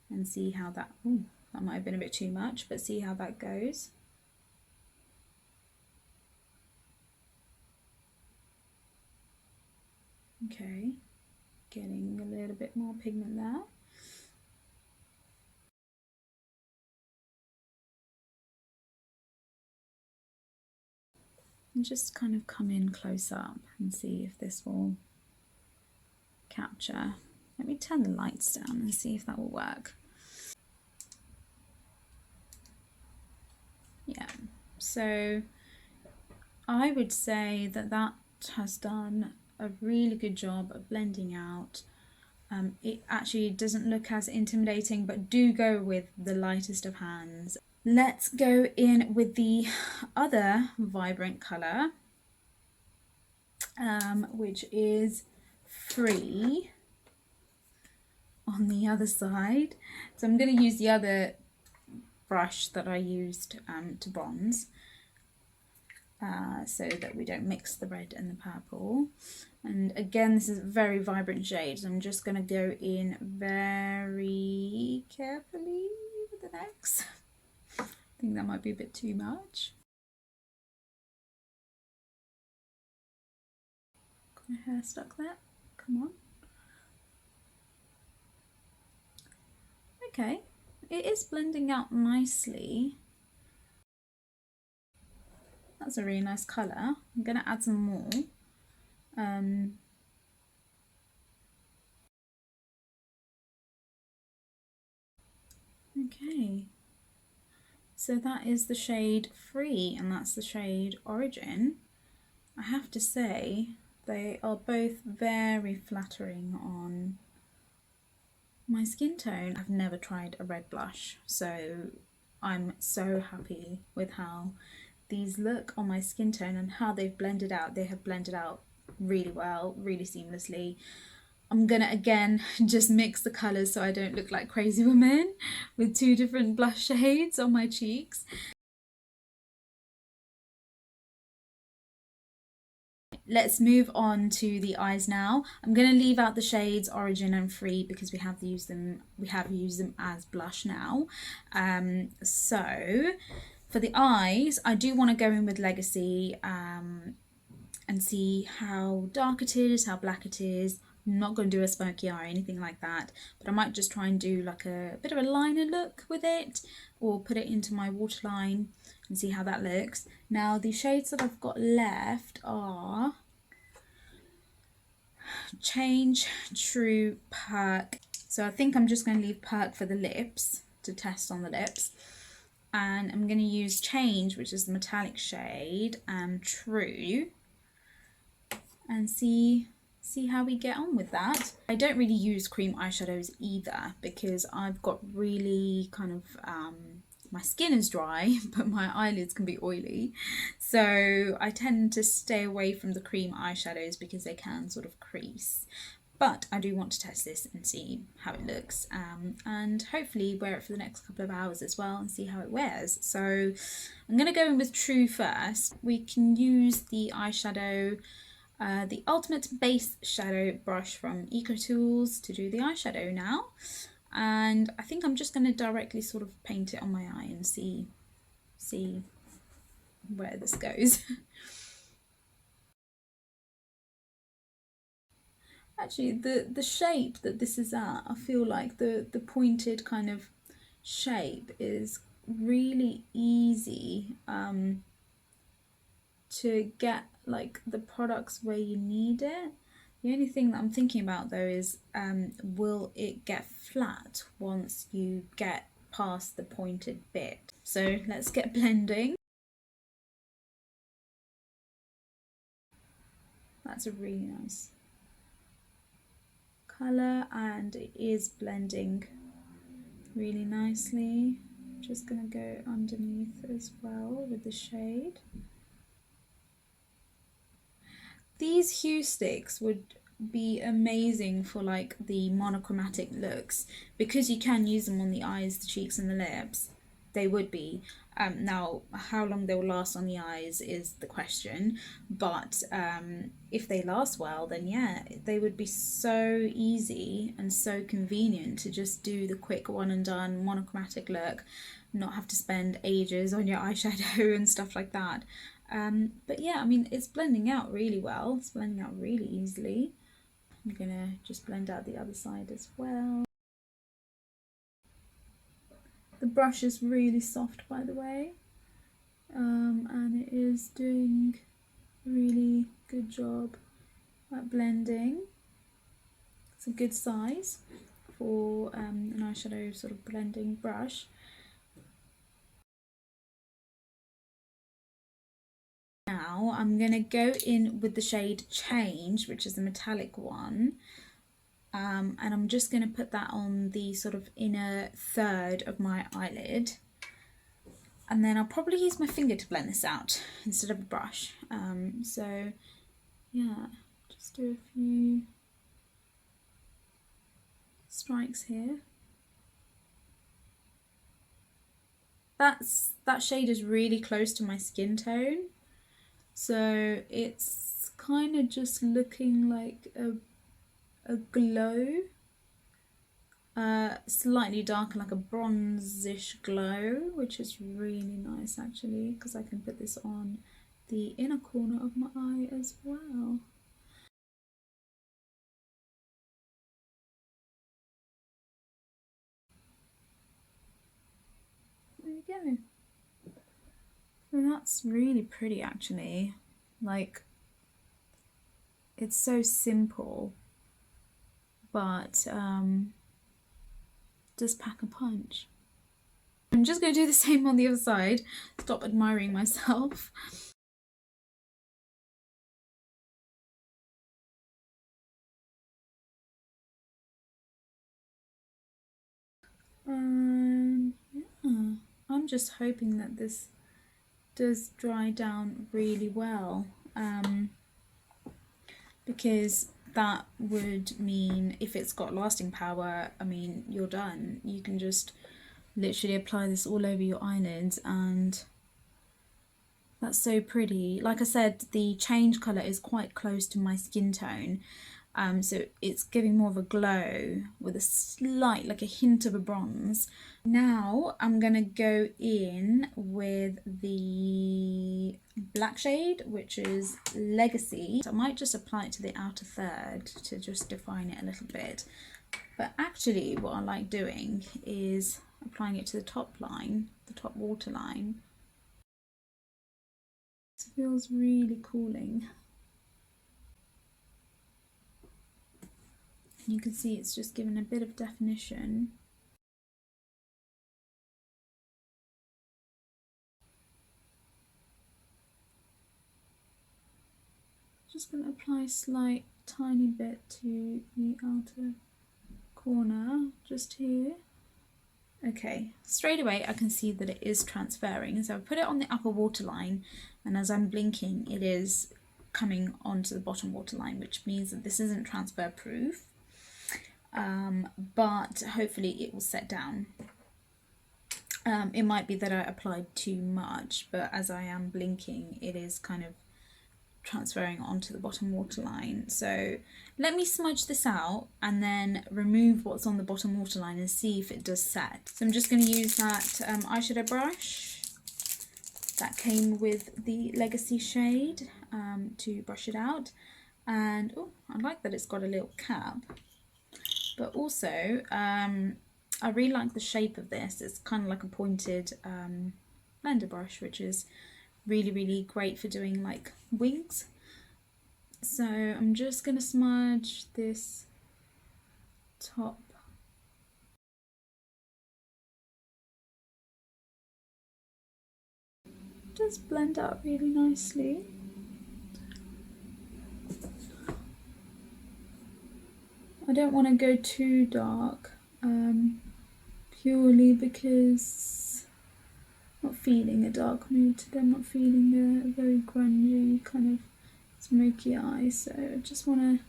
Speaker 1: and see how that, ooh, that might have been a bit too much, but see how that goes. Okay, getting a little bit more pigment there. And just kind of come in close up and see if this will capture. Let me turn the lights down and see if that will work. Yeah, so I would say that that has done a really good job of blending out. It actually doesn't look as intimidating, but do go with the lightest of hands. Let's go in with the other vibrant colour, which is Free on the other side. So I'm going to use the other brush that I used to bronze, so that we don't mix the red and the purple. And again, this is a very vibrant shade, so I'm just going to go in very carefully with the next. I think that might be a bit too much. Got my hair stuck there. Come on. Okay, it is blending out nicely. That's a really nice colour. I'm going to add some more. Okay, so that is the shade Free and that's the shade Origin. I have to say they are both very flattering on my skin tone. I've never tried a red blush, so I'm so happy with how these look on my skin tone and how they've blended out. They have blended out really well, really seamlessly. I'm gonna again just mix the colours so I don't look like Crazy Woman with two different blush shades on my cheeks. Let's move on to the eyes now. I'm going to leave out the shades Origin and Free because we have used them as blush now. So for the eyes, I do want to go in with Legacy and see how dark it is, how black it is. I'm not going to do a smoky eye or anything like that, but I might just try and do like a bit of a liner look with it, or put it into my waterline and see how that looks. Now the shades that I've got left are Change, True, Perk So I think I'm just going to leave Perk for the lips, to test on the lips. And I'm going to use Change, which is the metallic shade, and True, and see how we get on with that. I don't really use cream eyeshadows either, because I've got really kind of my skin is dry, but my eyelids can be oily, so I tend to stay away from the cream eyeshadows because they can sort of crease. But I do want to test this and see how it looks, and hopefully wear it for the next couple of hours as well and see how it wears. So I'm going to go in with True first. We can use the eyeshadow, the Ultimate Base Shadow brush from Eco Tools, to do the eyeshadow now. And I think I'm just going to directly sort of paint it on my eye and see where this goes. Actually, the shape that this is at, I feel like the pointed kind of shape is really easy to get like the products where you need it. The only thing that I'm thinking about though is will it get flat once you get past the pointed bit? So let's get blending. That's a really nice colour and it is blending really nicely. Just gonna go underneath as well with the shade. These Huesticks would be amazing for like the monochromatic looks, because you can use them on the eyes, the cheeks and the lips. They would be. Now how long they will last on the eyes is the question, but if they last well, then yeah, they would be so easy and so convenient to just do the quick one and done monochromatic look, not have to spend ages on your eyeshadow and stuff like that. But yeah, I mean, it's blending out really well. It's blending out really easily. I'm gonna just blend out the other side as well. The brush is really soft, by the way, and it is doing a really good job at blending. It's a good size for an eyeshadow sort of blending brush. Now I'm going to go in with the shade Change, which is the metallic one, and I'm just going to put that on the sort of inner third of my eyelid, and then I'll probably use my finger to blend this out instead of a brush. So yeah, just do a few strikes here. That shade is really close to my skin tone, so it's kind of just looking like a glow, slightly darker, like a bronzish glow, which is really nice actually, because I can put this on the inner corner of my eye as well. There you go. And that's really pretty actually. Like, it's so simple, but does pack a punch. I'm just going to do the same on the other side. Stop admiring myself. Yeah, I'm just hoping that this does dry down really well, because that would mean if it's got lasting power, I mean, you're done. You can just literally apply this all over your eyelids, and that's so pretty. Like I said, the Change colour is quite close to my skin tone, so it's giving more of a glow with a slight, like a hint of a bronze. Now I'm gonna go in with the black shade, which is Legacy. So I might just apply it to the outer third to just define it a little bit. But actually what I like doing is applying it to the top line, the top waterline. It feels really cooling. You can see it's just given a bit of definition. Just going to apply a slight tiny bit to the outer corner, just here. Okay, straight away I can see that it is transferring. So I put it on the upper waterline, and as I'm blinking, it is coming onto the bottom waterline, which means that this isn't transfer proof, but hopefully it will set down. It might be that I applied too much, but as I am blinking, it is kind of transferring onto the bottom waterline. So let me smudge this out and then remove what's on the bottom waterline and see if it does set. So I'm just going to use that eyeshadow brush that came with the Legacy shade to brush it out. And oh, I like that it's got a little cap, but also I really like the shape of this. It's kind of like a pointed blender brush, which is really great for doing like wings. So I'm just going to smudge this top. It does blend out really nicely. I don't want to go too dark, purely because I'm not feeling a dark mood today. I'm not feeling a very grungy kind of smoky eye, so I just want to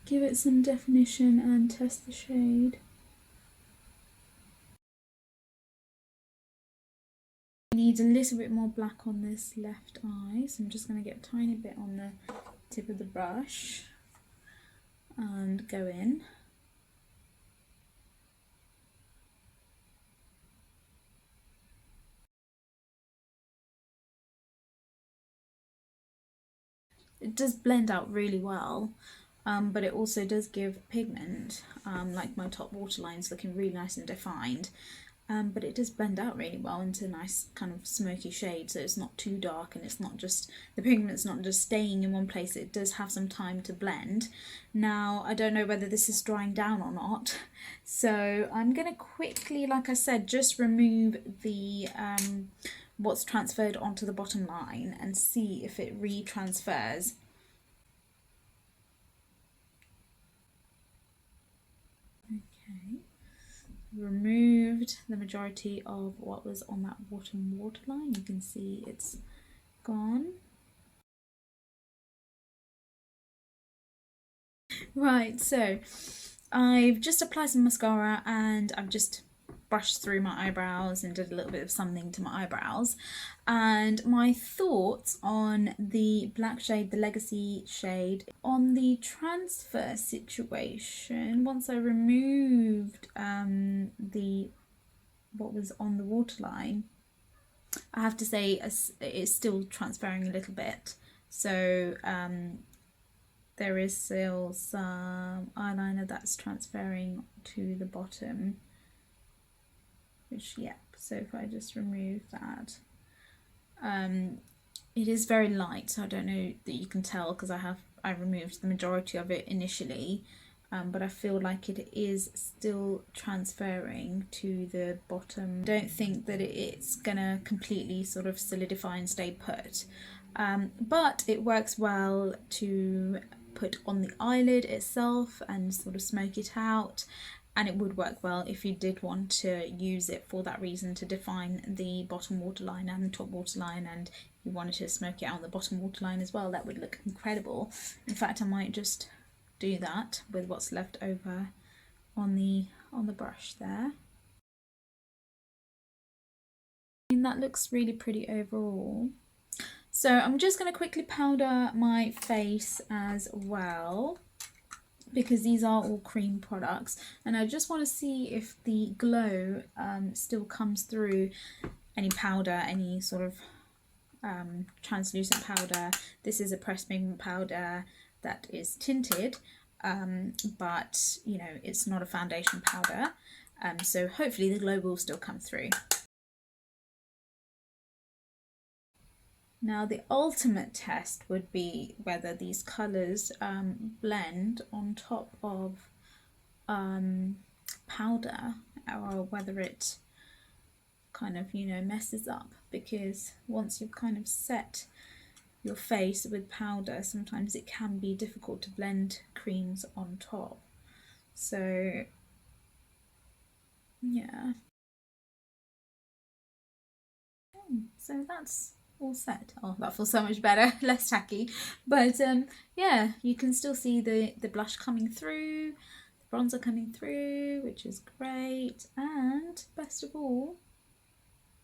Speaker 1: give it some definition and test the shade. I need a little bit more black on this left eye, so I'm just going to get a tiny bit on the tip of the brush and go in. It does blend out really well, but it also does give pigment, like my top waterline's looking really nice and defined, but it does blend out really well into a nice kind of smoky shade, so it's not too dark and it's not just, the pigment's not just staying in one place, it does have some time to blend. Now, I don't know whether this is drying down or not, so I'm going to quickly, like I said, just remove the what's transferred onto the bottom line and see if it retransfers. Okay, removed the majority of what was on that bottom waterline. You can see it's gone. Right, so I've just applied some mascara and I've just brushed through my eyebrows and did a little bit of something to my eyebrows, and my thoughts on the black shade, the Legacy shade, on the transfer situation. Once I removed what was on the waterline, I have to say it's still transferring a little bit, so there is still some eyeliner that's transferring to the bottom, which, yeah, so if I just remove that, it is very light, so I don't know that you can tell because I removed the majority of it initially, but I feel like it is still transferring to the bottom. I don't think that it's gonna completely sort of solidify and stay put, but it works well to put on the eyelid itself and sort of smoke it out, and it would work well if you did want to use it for that reason, to define the bottom waterline and the top waterline, and you wanted to smoke it out on the bottom waterline as well. That would look incredible. In fact, I might just do that with what's left over on the brush there. I mean, that looks really pretty overall. So I'm just going to quickly powder my face as well, because these are all cream products, and I just want to see if the glow still comes through any powder, any sort of translucent powder. This is a pressed pigment powder that is tinted, but you know, it's not a foundation powder, so hopefully the glow will still come through. Now the ultimate test would be whether these colours blend on top of powder, or whether it kind of, you know, messes up, because once you've kind of set your face with powder, sometimes it can be difficult to blend creams on top. So yeah, so that's all set. Oh, that feels so much better, less tacky. But yeah, you can still see the blush coming through, the bronzer coming through, which is great, and best of all,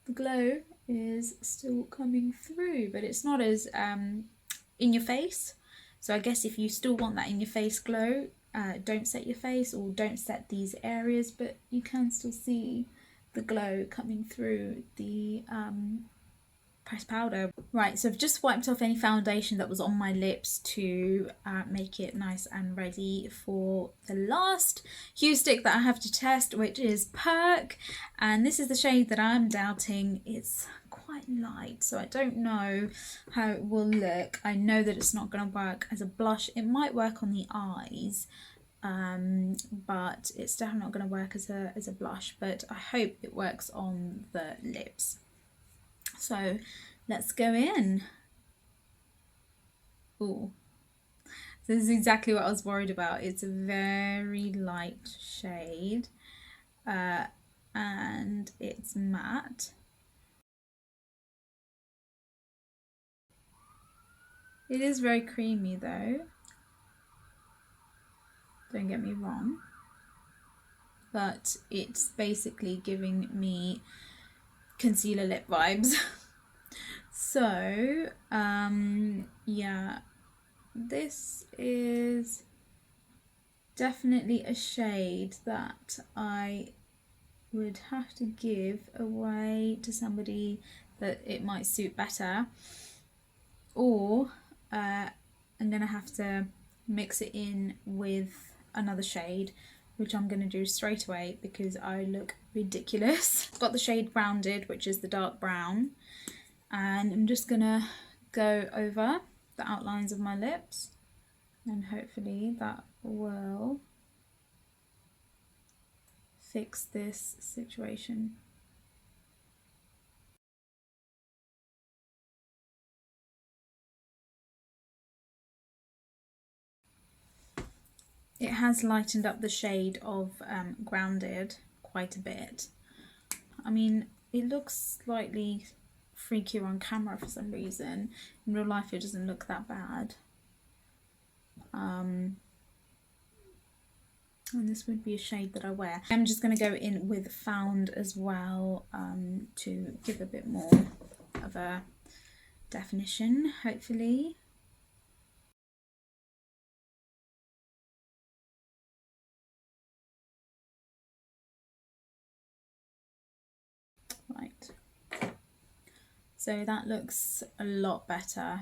Speaker 1: the glow is still coming through, but it's not as in your face. So I guess if you still want that in your face glow, don't set your face, or don't set these areas, but you can still see the glow coming through the pressed powder. Right, so I've just wiped off any foundation that was on my lips to make it nice and ready for the last hue stick that I have to test, which is Perk. And this is the shade that I'm doubting. It's quite light, so I don't know how it will look. I know that it's not going to work as a blush. It might work on the eyes, but it's definitely not going to work as a blush, but I hope it works on the lips. So let's go in. Ooh, this is exactly what I was worried about. It's a very light shade, and it's matte. It is very creamy though, don't get me wrong, but it's basically giving me concealer lip vibes. So yeah, this is definitely a shade that I would have to give away to somebody that it might suit better, or I'm gonna have to mix it in with another shade, which I'm gonna do straight away because I look ridiculous. Got the shade Grounded, which is the dark brown, and I'm just gonna go over the outlines of my lips, and hopefully that will fix this situation. It has lightened up the shade of Grounded quite a bit. I mean, it looks slightly freakier on camera for some reason. In real life it doesn't look that bad. And this would be a shade that I wear. I'm just going to go in with Found as well, to give a bit more of a definition, hopefully. Right, so that looks a lot better.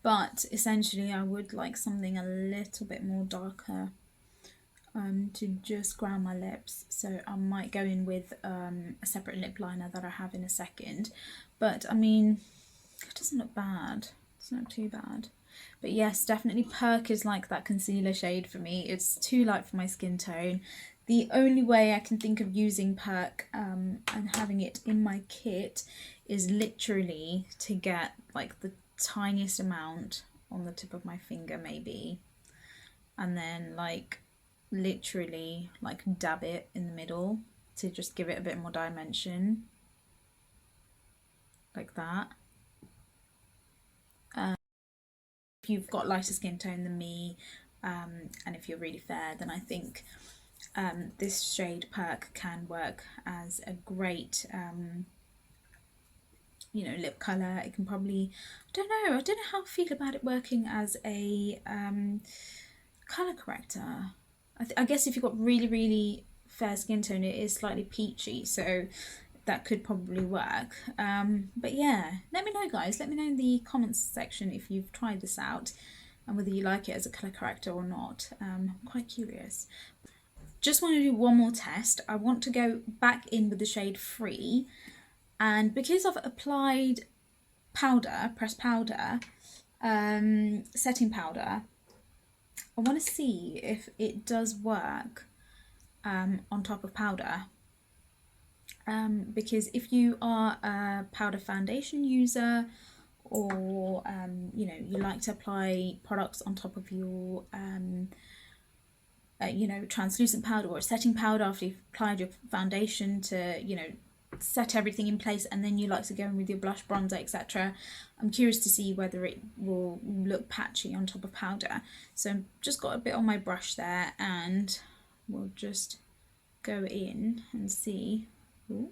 Speaker 1: But essentially I would like something a little bit more darker to just ground my lips, so I might go in with a separate lip liner that I have in a second. But I mean, it doesn't look bad, it's not too bad. But yes, definitely Perk is like that concealer shade for me. It's too light for my skin tone. The only way I can think of using Perk and having it in my kit is literally to get like the tiniest amount on the tip of my finger maybe, and then like literally like dab it in the middle to just give it a bit more dimension, like that. If you've got lighter skin tone than me, and if you're really fair, then I think this shade Perk can work as a great you know, lip colour. It can probably, I don't know how I feel about it working as a colour corrector. I guess if you've got really fair skin tone, it is slightly peachy, so that could probably work. But yeah, let me know guys, let me know in the comments section if you've tried this out and whether you like it as a colour corrector or not. I'm quite curious. just want to do one more test. I want to go back in with the shade Free, and because I've applied powder, pressed powder, setting powder, I want to see if it does work on top of powder. Because if you are a powder foundation user, or you know, you like to apply products on top of your you know, translucent powder or setting powder after you've applied your foundation to, you know, set everything in place, and then you like to go in with your blush, bronzer, etc. I'm curious to see whether it will look patchy on top of powder. So I've just got a bit on my brush there, and we'll just go in and see. Ooh,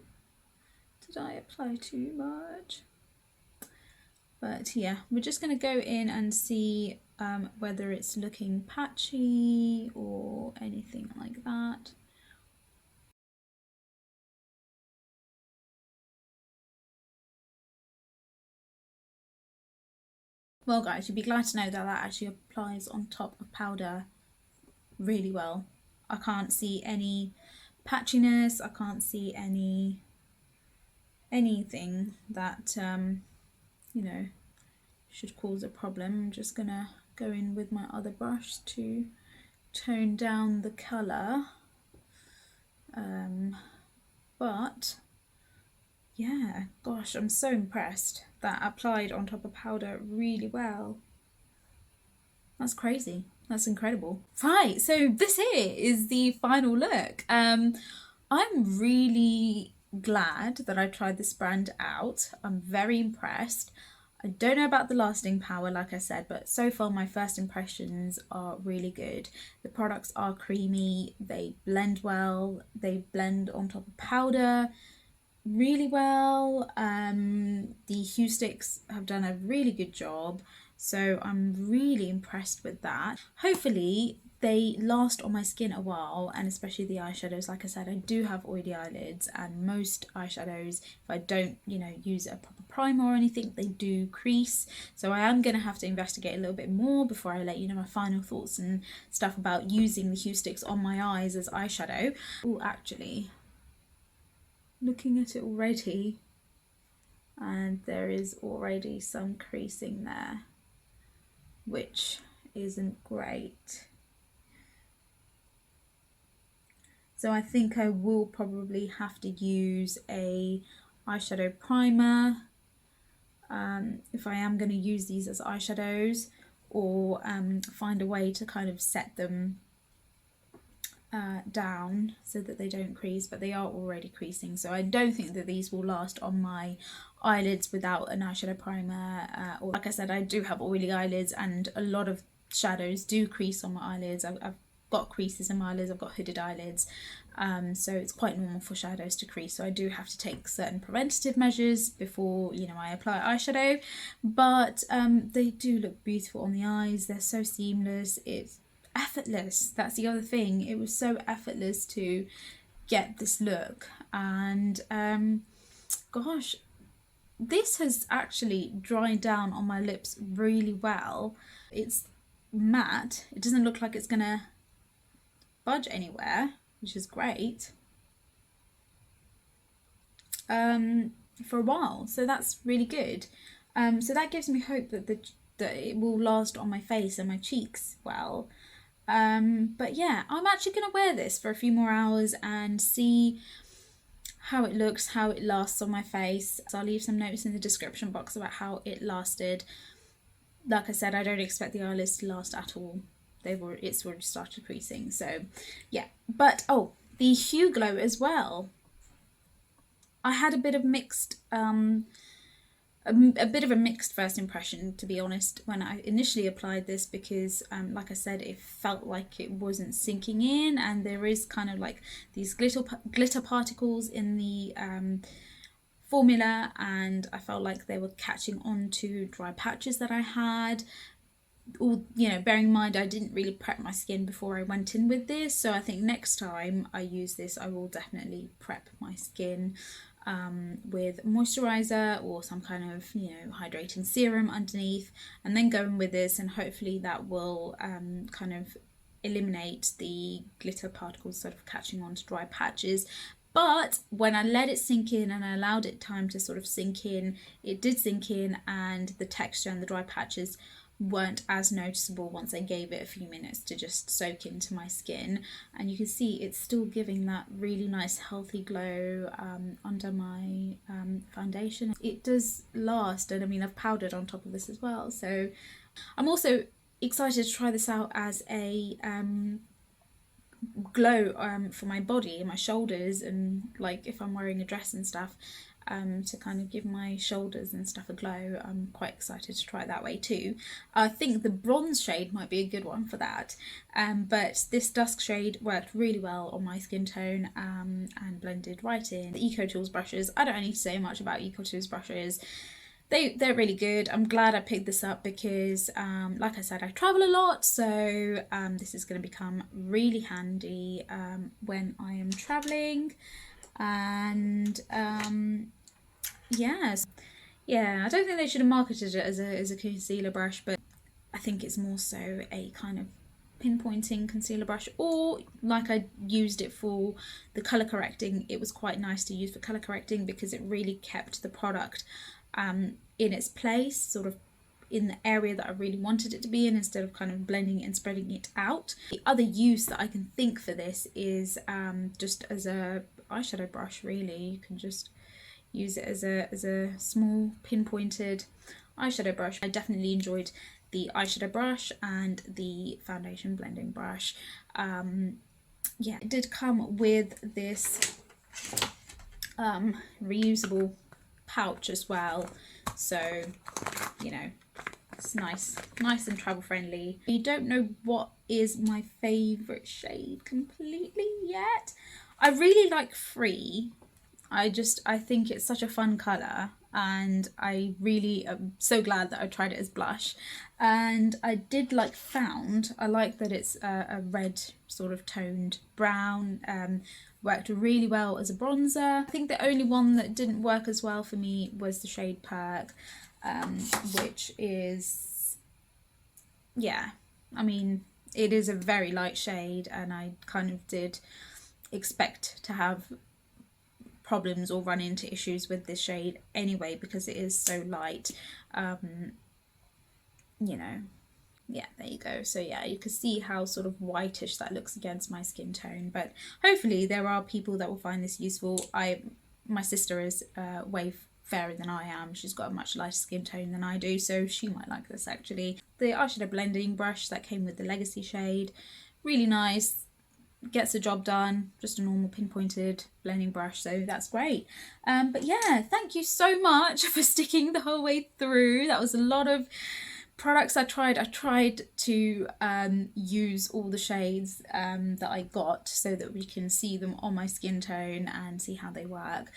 Speaker 1: did I apply too much? But yeah, we're just going to go in and see whether it's looking patchy or anything like that. Well guys, you'd be glad to know that that actually applies on top of powder really well. I can't see any patchiness, I can't see anything that you know, should cause a problem. I'm just gonna go in with my other brush to tone down the colour. But yeah, gosh, I'm so impressed. That applied on top of powder really well. That's crazy. That's incredible. Right, so this here is the final look. I'm really glad that I tried this brand out. I'm very impressed. I don't know about the lasting power, like I said, but so far my first impressions are really good. The products are creamy, they blend well, they blend on top of powder really well. The Huesticks have done a really good job, so I'm really impressed with that. Hopefully they last on my skin a while, and especially the eyeshadows. Like I said, I do have oily eyelids, and most eyeshadows, if I don't, you know, use a proper primer or anything, they do crease. So I am going to have to investigate a little bit more before I let you know my final thoughts and stuff about using the Huesticks on my eyes as eyeshadow. Oh, actually, looking at it already, and there is already some creasing there, which isn't great. So I think I will probably have to use a eyeshadow primer if I am going to use these as eyeshadows, or find a way to kind of set them down so that they don't crease, but they are already creasing, so I don't think that these will last on my eyelids without an eyeshadow primer. Or like I said, I do have oily eyelids, and a lot of shadows do crease on my eyelids. I've got creases in my eyelids, I've got hooded eyelids, so it's quite normal for shadows to crease, so I do have to take certain preventative measures before, you know, I apply eyeshadow. But they do look beautiful on the eyes, they're so seamless, it's effortless. That's the other thing, it was so effortless to get this look. And gosh, this has actually dried down on my lips really well. It's matte, it doesn't look like it's gonna budge anywhere, which is great, for a while, so that's really good. So that gives me hope that that it will last on my face and my cheeks well. But yeah, I'm actually going to wear this for a few more hours and see how it looks, how it lasts on my face. So I'll leave some notes in the description box about how it lasted. Like I said, I don't expect the eyelids to last at all. It's already started creasing, so yeah. But oh, the Hueglow as well. I had a bit of mixed a bit of a mixed first impression, to be honest, when I initially applied this, because like I said, it felt like it wasn't sinking in, and there is kind of like these glitter particles in the formula, and I felt like they were catching on to dry patches that I had. All, you know, bearing in mind I didn't really prep my skin before I went in with this, so I think next time I use this I will definitely prep my skin with moisturizer or some kind of, you know, hydrating serum underneath, and then go in with this, and hopefully that will kind of eliminate the glitter particles sort of catching on to dry patches. But when I let it sink in and I allowed it time to sort of sink in, it did sink in, and the texture and the dry patches weren't as noticeable once I gave it a few minutes to just soak into my skin. And you can see it's still giving that really nice healthy glow under my foundation. It does last, and I mean I've powdered on top of this as well, so I'm also excited to try this out as a glow for my body and my shoulders, and like if I'm wearing a dress and stuff, to kind of give my shoulders and stuff a glow. I'm quite excited to try it that way too. I think the bronze shade might be a good one for that, but this dusk shade worked really well on my skin tone and blended right in. The Eco Tools brushes, I don't need to say much about Eco Tools brushes. They're really good. I'm glad I picked this up because, like I said, I travel a lot, so this is going to become really handy when I am traveling. And yeah, I don't think they should have marketed it as a concealer brush, but I think it's more so a kind of pinpointing concealer brush, or like I used it for the colour correcting. It was quite nice to use for colour correcting because it really kept the product in its place, sort of in the area that I really wanted it to be in, instead of kind of blending it and spreading it out. The other use that I can think for this is just as a eyeshadow brush, really. You can just use it as a small pinpointed eyeshadow brush. I definitely enjoyed the eyeshadow brush and the foundation blending brush. Yeah, it did come with this reusable pouch as well, so you know, it's nice and travel friendly. I don't know what is my favourite shade completely yet. I really like Free. I think it's such a fun colour, and I really am so glad that I tried it as blush. And I did like Found. I like that it's a red sort of toned brown. Worked really well as a bronzer. I think the only one that didn't work as well for me was the shade Perk, which is, yeah, I mean, it is a very light shade, and I kind of did expect to have problems or run into issues with this shade anyway because it is so light. You know, yeah, there you go. So yeah, you can see how sort of whitish that looks against my skin tone, but hopefully there are people that will find this useful. My sister is way fairer than I am. She's got a much lighter skin tone than I do, so she might like this actually. The eyeshadow blending brush that came with the Legacy shade, really nice, gets the job done, just a normal pinpointed blending brush, so that's great. But yeah, thank you so much for sticking the whole way through. That was a lot of products I tried to use all the shades that I got so that we can see them on my skin tone and see how they work.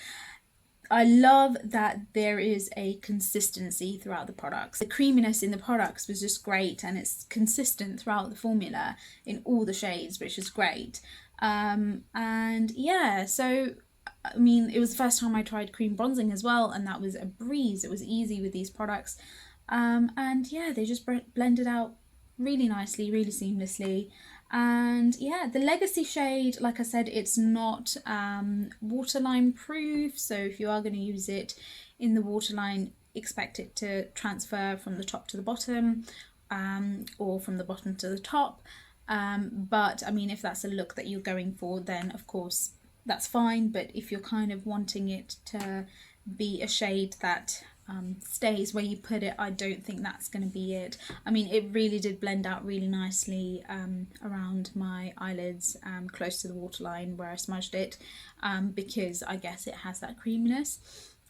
Speaker 1: I love that there is a consistency throughout the products. The creaminess in the products was just great, and it's consistent throughout the formula in all the shades, which is great. And yeah, so I mean, it was the first time I tried cream bronzing as well, and that was a breeze. It was easy with these products. And yeah, they just blended out really nicely, really seamlessly. And yeah, the Legacy shade, like I said, it's not waterline proof, so if you are going to use it in the waterline, expect it to transfer from the top to the bottom, or from the bottom to the top. But I mean, if that's a look that you're going for, then of course that's fine. But if you're kind of wanting it to be a shade that stays where you put it, I don't think that's going to be it. I mean, it really did blend out really nicely around my eyelids, close to the waterline where I smudged it, because I guess it has that creaminess.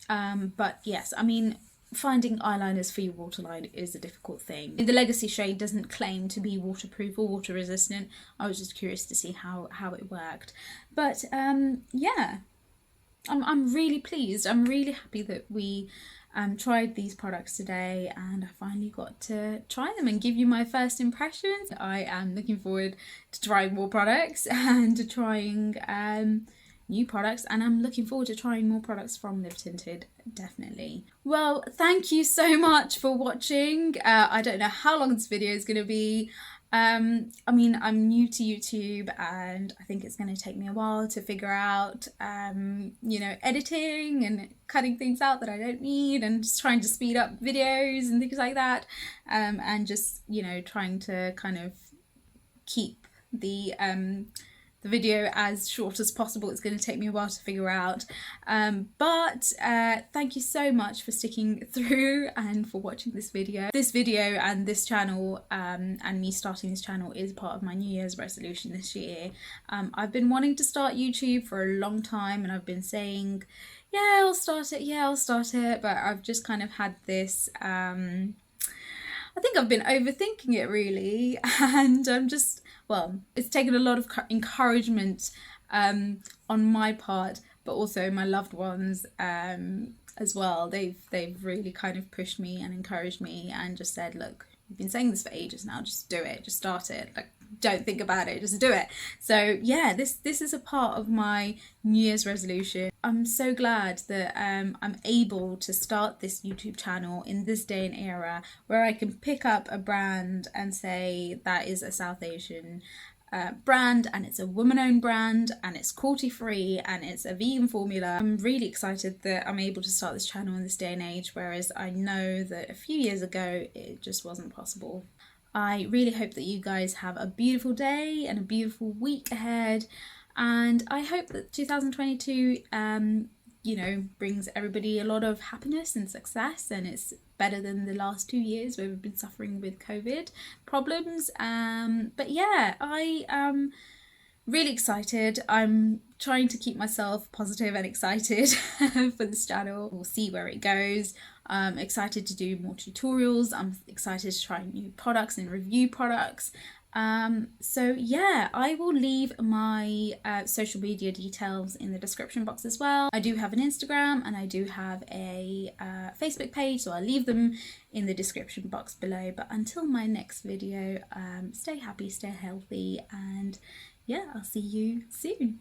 Speaker 1: But yes, I mean, finding eyeliners for your waterline is a difficult thing. The Legacy shade doesn't claim to be waterproof or water resistant. I was just curious to see how it worked. But yeah, I'm really pleased. I'm really happy that we tried these products today, and I finally got to try them and give you my first impressions. I am looking forward to trying more products and to trying new products, and I'm looking forward to trying more products from Live Tinted, definitely. Well, thank you so much for watching. I don't know how long this video is going to be. I mean, I'm new to YouTube and I think it's going to take me a while to figure out, you know, editing and cutting things out that I don't need, and just trying to speed up videos and things like that, and just, you know, trying to kind of keep the video as short as possible. It's going to take me a while to figure out, but thank you so much for sticking through and for watching this video. This video and this channel, and me starting this channel, is part of my New Year's resolution this year. I've been wanting to start YouTube for a long time, and I've been saying, yeah, I'll start it, but I've just kind of had this, I think I've been overthinking it really, and I'm just, well, it's taken a lot of encouragement on my part, but also my loved ones as well. They've really kind of pushed me and encouraged me and just said, look, you've been saying this for ages now, just do it, just start it, like, don't think about it, just do it. So yeah, this is a part of my New Year's resolution. I'm so glad that I'm able to start this YouTube channel in this day and era, where I can pick up a brand and say that is a South Asian brand, and it's a woman-owned brand, and it's cruelty-free, and it's a vegan formula. I'm really excited that I'm able to start this channel in this day and age, whereas I know that a few years ago it just wasn't possible. I really hope that you guys have a beautiful day and a beautiful week ahead, and I hope that 2022 you know, brings everybody a lot of happiness and success, and it's better than the last 2 years where we've been suffering with COVID problems. But yeah, I am really excited. I'm trying to keep myself positive and excited for this channel. We'll see where it goes. I'm excited to do more tutorials. I'm excited to try new products and review products. So yeah, I will leave my social media details in the description box as well. I do have an Instagram and I do have a Facebook page, so I'll leave them in the description box below. But until my next video, stay happy, stay healthy, and yeah, I'll see you soon.